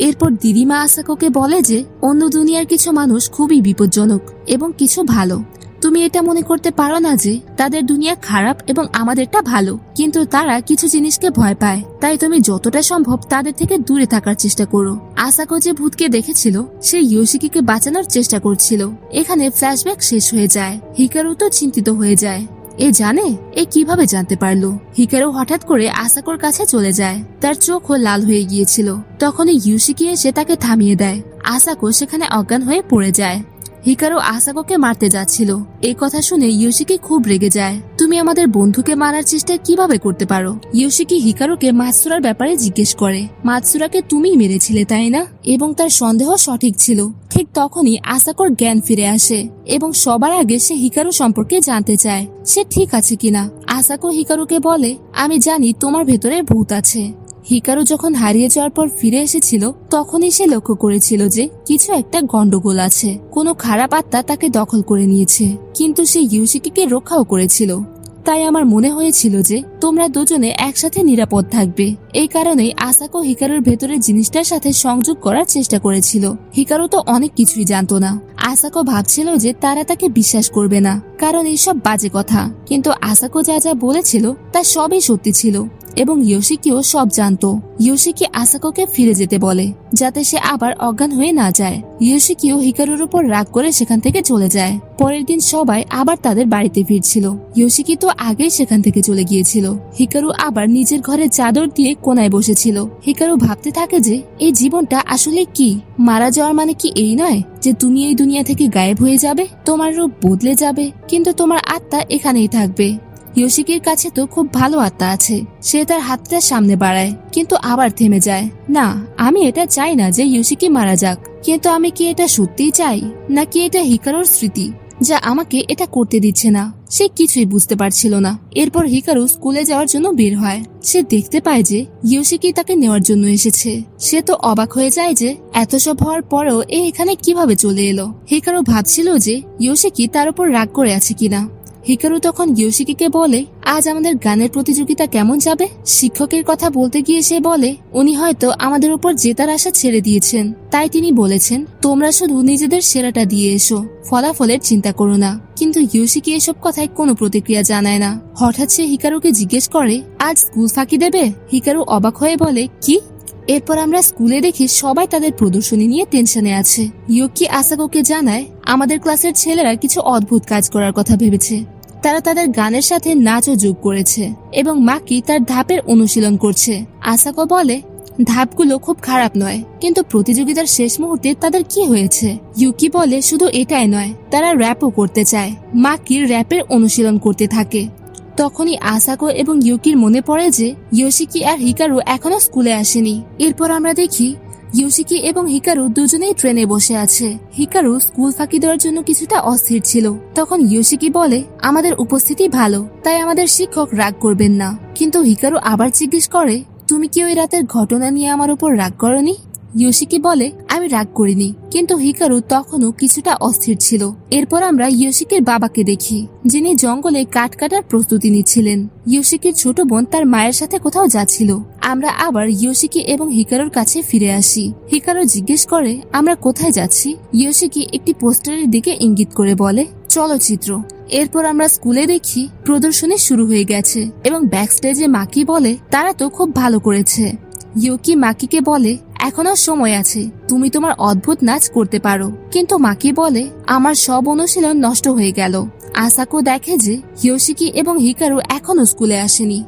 এরপর দিদিমা আসাকোকে বলে যে অন্য দুনিয়ার কিছু মানুষ খুবই বিপজ্জনক এবং কিছু ভালো। তুমি এটা মনে করতে পারো না যে তাদের দুনিয়া খারাপ এবং আমাদেরটা ভালো, কিন্তু তারা কিছু জিনিসকে ভয় পায়। তাই তুমি যতটা সম্ভব তাদের থেকে দূরে থাকার চেষ্টা করো। আসাকো যে ভূতকে দেখেছিল সে ইয়োশিকিকে বাঁচানোর চেষ্টা করছিল। এখানে ফ্ল্যাশব্যাক শেষ হয়ে যায়। হিকারু তো চিন্তিত হয়ে যায়। এ জানে এ কিভাবে জানতে পারলো? হিকারু হঠাৎ করে আসাকোর কাছে চলে যায়। তার চোখও লাল হয়ে গিয়েছিল। তখনই ইয়োশিকি এসে তাকে থামিয়ে দেয়। আসাকো সেখানে অজ্ঞান হয়ে পড়ে যায়। হিকারু আসাকোকে মারতে যাচ্ছিল। এই কথা শুনে ইয়োশিকি খুব রেগে যায়। তুমি আমাদের বন্ধুকে মারার চেষ্টা কিভাবে করতে পারো? ইয়োশিকি হিকারুকে মাতসুরার ব্যাপারে জিজ্ঞেস করে। মাতসুরাকে তুমিই মেরেছিলে তাই না? এবং তার সন্দেহ সঠিক ছিল। ঠিক তখনই আসাকোর জ্ঞান ফিরে আসে এবং সবার আগে সে হিকারু সম্পর্কে জানতে চায় সে ঠিক আছে কিনা। আসাকো হিকারুকে বলে আমি জানি তোমার ভেতরে ভূত আছে। হিকারু যখন হারিয়ে যাওয়ার পর ফিরে এসেছিল তখনই সে লক্ষ্য করেছিল যে কিছু একটা গন্ডগোল আছে। কোনো খারাপ আত্মা তাকে দখল করে নিয়েছে, কিন্তু সে ইয়োশিকিকে রক্ষাও করেছিল। তাই আমার মনে হয়েছিল যে তোমরা দুজনে একসাথে নিরাপদ থাকবে। এই কারণেই আসাকো হিকারুর ভেতরের জিনিসটার সাথে সংযোগ করার চেষ্টা করেছিল। হিকারু তো অনেক কিছুই জানতো না। আসাকো ভাবছিল যে তারা তাকে বিশ্বাস করবে না, কারণ এইসব বাজে কথা। কিন্তু আসাকো যা যা বলেছিল তা সবই সত্যি ছিল এবং ইয়োশিকিও সব জানতো। ইয়োশিকি আসাকোকে ফিরে যেতে বলে যাতে সে আবার অজ্ঞান হয়ে না যায়। ইয়োশিকিও হিকারুর উপর রাগ করে সেখান থেকে চলে যায়। পরের দিন সবাই আবার তাদের বাড়িতে ফিরছিল। ইয়োশিকি তো আগেই সেখান থেকে চলে গিয়েছিল। হিকারু আবার নিজের ঘরে চাদর দিয়ে কোনায় বসেছিল। হিকারু ভাবতে থাকে যে এই জীবনটা আসলে কি? মারা যাওয়ার মানে কি এই নয় যে তুমি এই দুনিয়া থেকে গায়েব হয়ে যাবে, তোমার রূপ বদলে যাবে, কিন্তু তোমার আত্মা এখানেই থাকবে। ইয়োশিকির কাছে তো খুব ভালো আত্মা আছে। সে তার হাতটা সামনে বাড়ায়, কিন্তু আবার থেমে যায়। না, আমি এটা চাই না যে ইয়োশিকি মারা যাক, কিন্তু আমি কি এটা সত্যিই চাই, নাকি এটা হিকারুর স্মৃতি যা আমাকে এটা করতে দিচ্ছে না? সে কিছুই বুঝতে পারছিল না। এরপর হিকারু স্কুলে যাওয়ার জন্য বের হয়। সে দেখতে পায় যে ইয়োশিকি তাকে নেওয়ার জন্য এসেছে। সে তো অবাক হয়ে যায় যে এত সব হওয়ার পরেও এখানে কিভাবে চলে এলো। হিকারু ভাবছিল যে ইয়োশিকি তার উপর রাগ করে আছে কিনা। হিকারু তখন ইয়োশিকিকে বলে, আজ আমাদের গানের প্রতিযোগিতা কেমন যাবে? শিক্ষকের কথা বলতে গিয়ে সে বলে, উনি হয়তো আমাদের উপর জেতার আশা ছেড়ে দিয়েছেন, তাই তিনি বলেছেন তোমরা শুধু নিজেদের সেরাটা দিয়ে এসো, ফলাফলের চিন্তা করো না। কিন্তু ইয়োশিকি এসব কথায় কোনো প্রতিক্রিয়া জানায় না। হঠাৎ সে হিকারুকে জিজ্ঞেস করে, আজ স্কুল ফাঁকি দেবে? হিকারু অবাক হয়ে বলে, কি? এরপর আমরা স্কুলে দেখি সবাই তাদের প্রদর্শনী নিয়ে টেনশনে আছে। ইউকি আসাকোকে জানায়, আমাদের ক্লাসের ছেলেরা কিছু অদ্ভুত কাজ করার কথা ভেবেছে। তারা তাদের গানের সাথে নাচও যোগ করেছে এবং মাকি তার ধাপের অনুশীলন করছে। আসাকো বলে, ধাপগুলো খুব খারাপ নয়, কিন্তু প্রতিযোগিতার শেষ মুহূর্তে তাদের কি হয়েছে? ইউকি বলে, শুধু এটাই নয়, তারা র্যাপও করতে চায়। মাকি র্যাপের অনুশীলন করতে থাকে। তখনই আসাকো এবং ইউকির মনে পড়ে যে ইয়োশিকি আর হিকারু এখনো স্কুলে আসেনি। এরপর আমরা দেখি ইয়োশিকি এবং হিকারু দুজনেই ট্রেনে বসে আছে। হিকারু স্কুল ফাঁকি দেওয়ার জন্য কিছুটা অস্থির ছিল। তখন ইয়োশিকি বলে, আমাদের উপস্থিতি ভালো, তাই আমাদের শিক্ষক রাগ করবেন না। কিন্তু হিকারু আবার জিজ্ঞেস করে, তুমি কি ওই রাতের ঘটনা নিয়ে আমার উপর রাগ করনি? ইয়োশিকি বলে, আমি রাগ করিনি, কিন্তু হিকারু তখনও কিছুটা অস্থির ছিল। এরপর আমরা ইয়োশিকির বাবাকে দেখি, যিনি জঙ্গলে কাঠ কাটার প্রস্তুতি নিচ্ছিলেন। ইয়োশিকির ছোট বোন তার মায়ের সাথে কোথাও যাচ্ছিল। আমরা আবার ইয়োশিকি এবং হিকারুর কাছে ফিরে আসি। হিকারু জিজ্ঞেস করে, আমরা কোথায় যাচ্ছি? ইয়োশিকি একটি পোস্টারের দিকে ইঙ্গিত করে বলে, চলচ্চিত্র। এরপর আমরা স্কুলে দেখি প্রদর্শনী শুরু হয়ে গেছে এবং ব্যাকস্টেজে মাকি বলে, তারা তো খুব ভালো করেছে। ইউকি মাকিকে বলে, এখনো সময় আছে, তুমি তোমার অদ্ভুত নাচ করতে পারো। কিন্তু মাকি বলে, আমার সব অনুশীলন নষ্ট হয়ে গেল। আসাকো দেখে যে ইয়োশিকি এবং হিকারু এখনো স্কুলে আসেনি।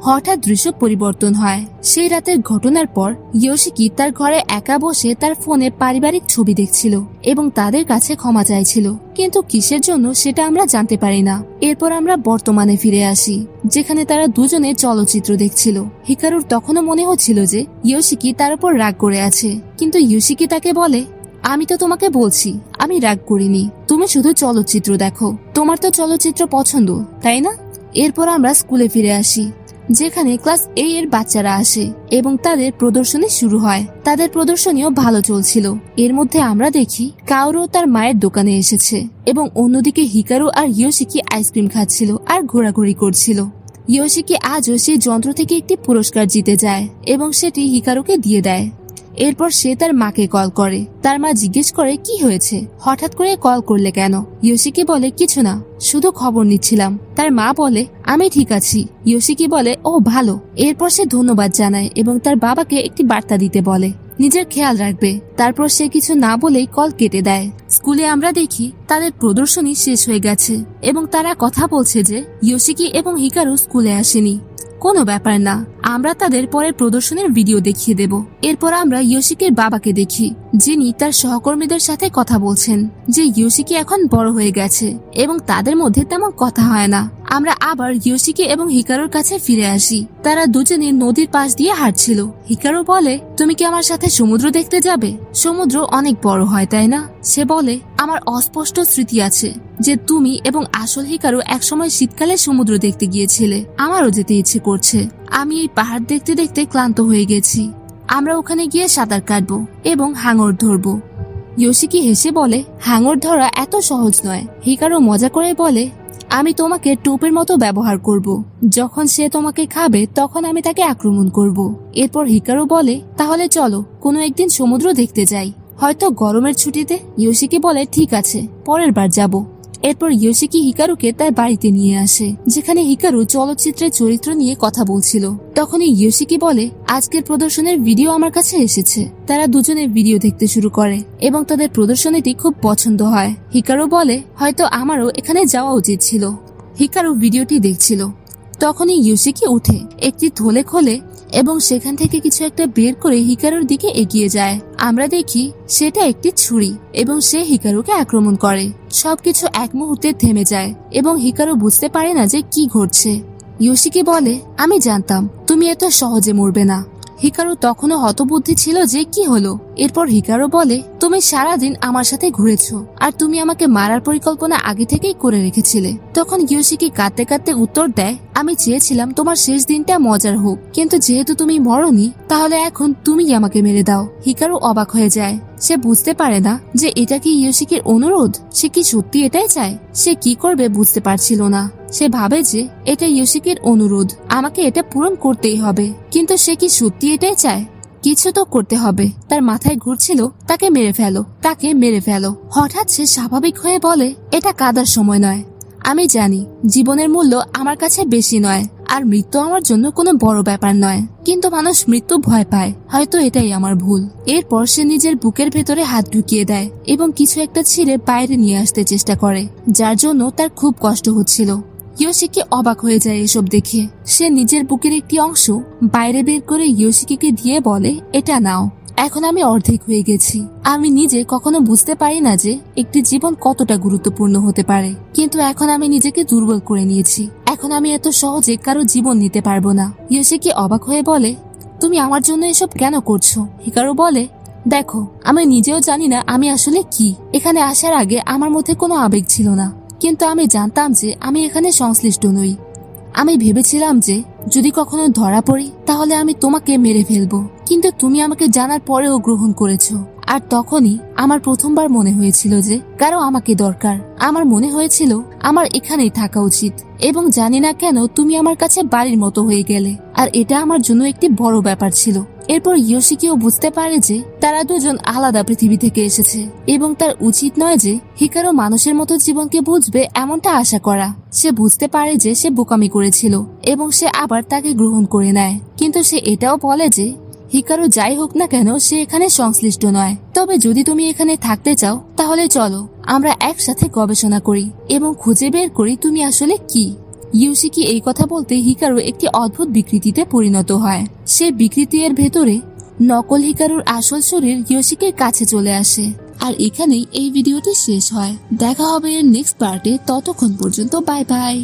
হঠাৎ দৃশ্য পরিবর্তন হয়। সেই রাতের ঘটনার পর ইয়োশিকি তার ঘরে একা বসে তার ফোনে পারিবারিক ছবি দেখছিল এবং তাদের কাছে ক্ষমা চাইছিল, কিন্তু কিসের জন্য সেটা আমরা জানতে পারি না। এরপর আমরা বর্তমানে ফিরে আসি, যেখানে তারা দুজনে চলচ্চিত্র দেখছিল। হিকারুর তখনও মনে হচ্ছিল যে ইয়োশিকি তার উপর রাগ করে আছে, কিন্তু ইয়োশিকি তাকে বলে, আমি তো তোমাকে বলছি আমি রাগ করিনি, তুমি শুধু চলচ্চিত্র দেখো, তোমার তো চলচ্চিত্র পছন্দ, তাই না? এরপর আমরা স্কুলে ফিরে আসি, যেখানে ক্লাস এ এর বাচ্চারা আসে এবং তাদের প্রদর্শনী শুরু হয়। তাদের প্রদর্শনীও ভালো চলছিল। এর মধ্যে আমরা দেখি কাওরো তার মায়ের দোকানে এসেছে এবং অন্যদিকে হিকারু আর ইয়োশিকি আইসক্রিম খাচ্ছিল আর ঘোরাঘুরি করছিল। ইয়োশিকি আজও সেই যন্ত্র থেকে একটি পুরস্কার জিতে যায় এবং সেটি হিকারুকে দিয়ে দেয়। এরপর সে তার মাকে কল করে। তার মা জিজ্ঞেস করে, কি হয়েছে, হঠাৎ করে কল করলে কেন? ইয়োশিকি বলে, কিছু না, শুধু খবর নিচ্ছিলাম। তার মা বলে, আমি ঠিক আছি। ইয়োশিকি বলে, ও ভালো। এরপর সে ধন্যবাদ জানায় এবং তার বাবাকে একটি বার্তা দিতে বলে, নিজের খেয়াল রাখবে। তারপর সে কিছু না বলেই কল কেটে দেয়। স্কুলে আমরা দেখি তাদের প্রদর্শনী শেষ হয়ে গেছে এবং তারা কথা বলছে যে ইয়োশিকি এবং হিকারু স্কুলে আসেনি। কোনো ব্যাপার না, আমরা তাদের পরের প্রদর্শনের ভিডিও দেখিয়ে দেব। এরপর আমরা ইয়োশিকির বাবাকে দেখি, যিনি তার সহকর্মীদের সাথে কথা বলছেন যে ইয়োশিকি এখন বড় হয়ে গেছে এবং তাদের মধ্যে তেমন কথা হয় না। আমরা আবার ইয়োশিকি এবং হিকারুর কাছে ফিরে আসি। তারা দুজনে নদীর পাশ দিয়ে হাঁটছিল। হিকারু বলে, তুমি কি আমার সাথে সমুদ্র দেখতে যাবে? সমুদ্র অনেক বড় হয়, তাই না? সে বলে, আমার অস্পষ্ট স্মৃতি আছে যে তুমি এবং আসল হিকারু একসময় শীতকালে সমুদ্র দেখতে গিয়েছিলে। আমারও যেতে ইচ্ছে করছে। আমি এই পাহাড় দেখতে দেখতে ক্লান্ত হয়ে গেছি। আমরা ওখানে গিয়ে সাঁতার কাটবো এবং হাঙর ধরবো। ইয়োশিকি হেসে বলে, হাঙর ধরা এত সহজ নয়। হিকারু মজা করে বলে, আমি তোমাকে টোপের মতো ব্যবহার করব। যখন সে তোমাকে খাবে তখন আমি তাকে আক্রমণ করব। এরপর হিকারু বলে, তাহলে চলো কোনো একদিন সমুদ্র দেখতে যাই, হয়তো গরমের ছুটিতে। ইয়োশিকি বলে, ঠিক আছে, পরের বার যাব। এরপর ইয়োশিকি হিকারুকে তার বাড়িতে নিয়ে আসে, যেখানে হিকারু চলচ্চিত্রের চরিত্র নিয়ে কথা বলছিল। তখনই ইয়োশিকি বলে, আজকের প্রদর্শনের ভিডিও আমার কাছে এসেছে। তারা দুজনে ভিডিও দেখতে শুরু করে এবং তাদের প্রদর্শনীটি খুব পছন্দ হয়। হিকারু বলে, হয়তো আমারও এখানে যাওয়া উচিত ছিল। হিকারু ভিডিওটি দেখছিল। তখনই ইয়োশিকি উঠে একটি থলে খোলে এবং সেখান থেকে কিছু একটা বের করে হিকারুর দিকে এগিয়ে যায়। আমরা দেখি সেটা একটি ছুরি এবং সে হিকারুকে আক্রমণ করে। সবকিছু এক মুহূর্তে থেমে যায় এবং হিকারু বুঝতে পারে না যে কি ঘটছে। ইয়োশিকি বলে, আমি জানতাম তুমি এত সহজে মরবে না। হিকারু তখনও হতবুদ্ধি ছিল যে কি হলো। এরপর হিকারু বলে, তুমি সারাদিন আমার সাথে ঘুরেছো আর তুমি আমাকে মারার পরিকল্পনা আগে থেকেই করে রেখেছিলে। তখন ইয়োশিকি কাঁদতে কাঁদতে উত্তর দেয়, আমি চেয়েছিলাম তোমার শেষ দিনটা মজার হোক, কিন্তু যেহেতু তুমি মরনি তাহলে এখন তুমিই আমাকে মেরে দাও। হিকারু অবাক হয়ে যায়। সে বুঝতে পারে না যে এটা কি ইয়োশিকির অনুরোধ, সে কি সত্যি এটাই চায়। সে কি করবে বুঝতে পারছিল না। সে ভাবে যে এটা ইয়োশিকির অনুরোধ, আমাকে এটা পূরণ করতেই হবে, কিন্তু সে কি সত্যি এটাই চায়? কিছু তো করতে হবে। তার মাথায় ঘুরছিল তাকে মেরে ফেলো, তাকে মেরে ফেলো। হঠাৎ সে স্বাভাবিক হয়ে বলে, এটা কাদার সময় নয়। আমি জানি জীবনের মূল্য আমার কাছে বেশি নয় আর মৃত্যু আমার জন্য কোনো বড় ব্যাপার নয়, কিন্তু মানুষ মৃত্যু ভয় পায়, হয়তো এটাই আমার ভুল। এরপর সে নিজের বুকের ভেতরে হাত ঢুকিয়ে দেয় এবং কিছু একটা ছিঁড়ে বাইরে নিয়ে আসতে চেষ্টা করে, যার জন্য তার খুব কষ্ট হচ্ছিল। ইয়োশিকি অবাক হয়ে যায় এসব দেখে। সে নিজের বুকের একটি অংশ বাইরে বের করে ইয়োশিকিকে দিয়ে বলে, এটা নাও। এখন আমি অর্ধেক হয়ে গেছি। আমি নিজে কখনো বুঝতে পারি না যে একটি জীবন কতটা গুরুত্বপূর্ণ হতে পারে, কিন্তু এখন আমি নিজেকে দুর্বল করে নিয়েছি। এখন আমি এত সহজে কারো জীবন নিতে পারবো না। ইয়োশিকি অবাক হয়ে বলে, তুমি আমার জন্য এসব কেন করছো? হিকারু বলে, দেখো, আমি নিজেও জানি না আমি আসলে কি। এখানে আসার আগে আমার মধ্যে কোনো আবেগ ছিল না, কিন্তু আমি জানতাম যে আমি এখানে সংশ্লিষ্ট নই। আমি ভেবেছিলাম যে যদি কখনো ধরা পড়ি তাহলে আমি তোমাকে মেরে ফেলবো, কিন্তু তুমি আমাকে জানার পরেও গ্রহণ করেছো। আর তখনই আমার প্রথমবার মনে হয়েছিল যে কারো আমাকে দরকার। আমার মনে হয়েছিল আমার এখানেই থাকা উচিত, এবং জানি না কেন তুমি আমার কাছে বাড়ির মতো হয়ে গেলে, আর এটা আমার জন্য একটি বড় ব্যাপার ছিল। এরপর ইয়োশিকিও বুঝতে পারে যে তারা দুজন আলাদা পৃথিবী থেকে এসেছে এবং তার উচিত নয় যে হিকারু মানুষের মতো জীবনকে বুঝবে এমনটা আশা করা। সে বুঝতে পারে যে সে বোকামি করেছিল এবং সে আবার তাকে গ্রহণ করে নেয়, কিন্তু সে এটাও বলে যে হিকারু যাই হোক না কেন সে এখানে সংশ্লিষ্ট নয়। তবে যদি তুমি এখানে থাকতে চাও তাহলে চলো আমরা একসাথে গবেষণা করি এবং খুঁজে বের করি তুমি আসলে কি। ইয়োশিকি এই কথা বলতে হিকারু একটি অদ্ভুত বিকৃতিতে পরিণত হয়। সে বিকৃতি এর ভেতরে নকল হিকারুর আসল শরীর ইয়োশিকির কাছে চলে আসে। আর এখানেই এই ভিডিওটি শেষ হয়। দেখা হবে এর নেক্সট পার্টে। ততক্ষণ পর্যন্ত বাই বাই।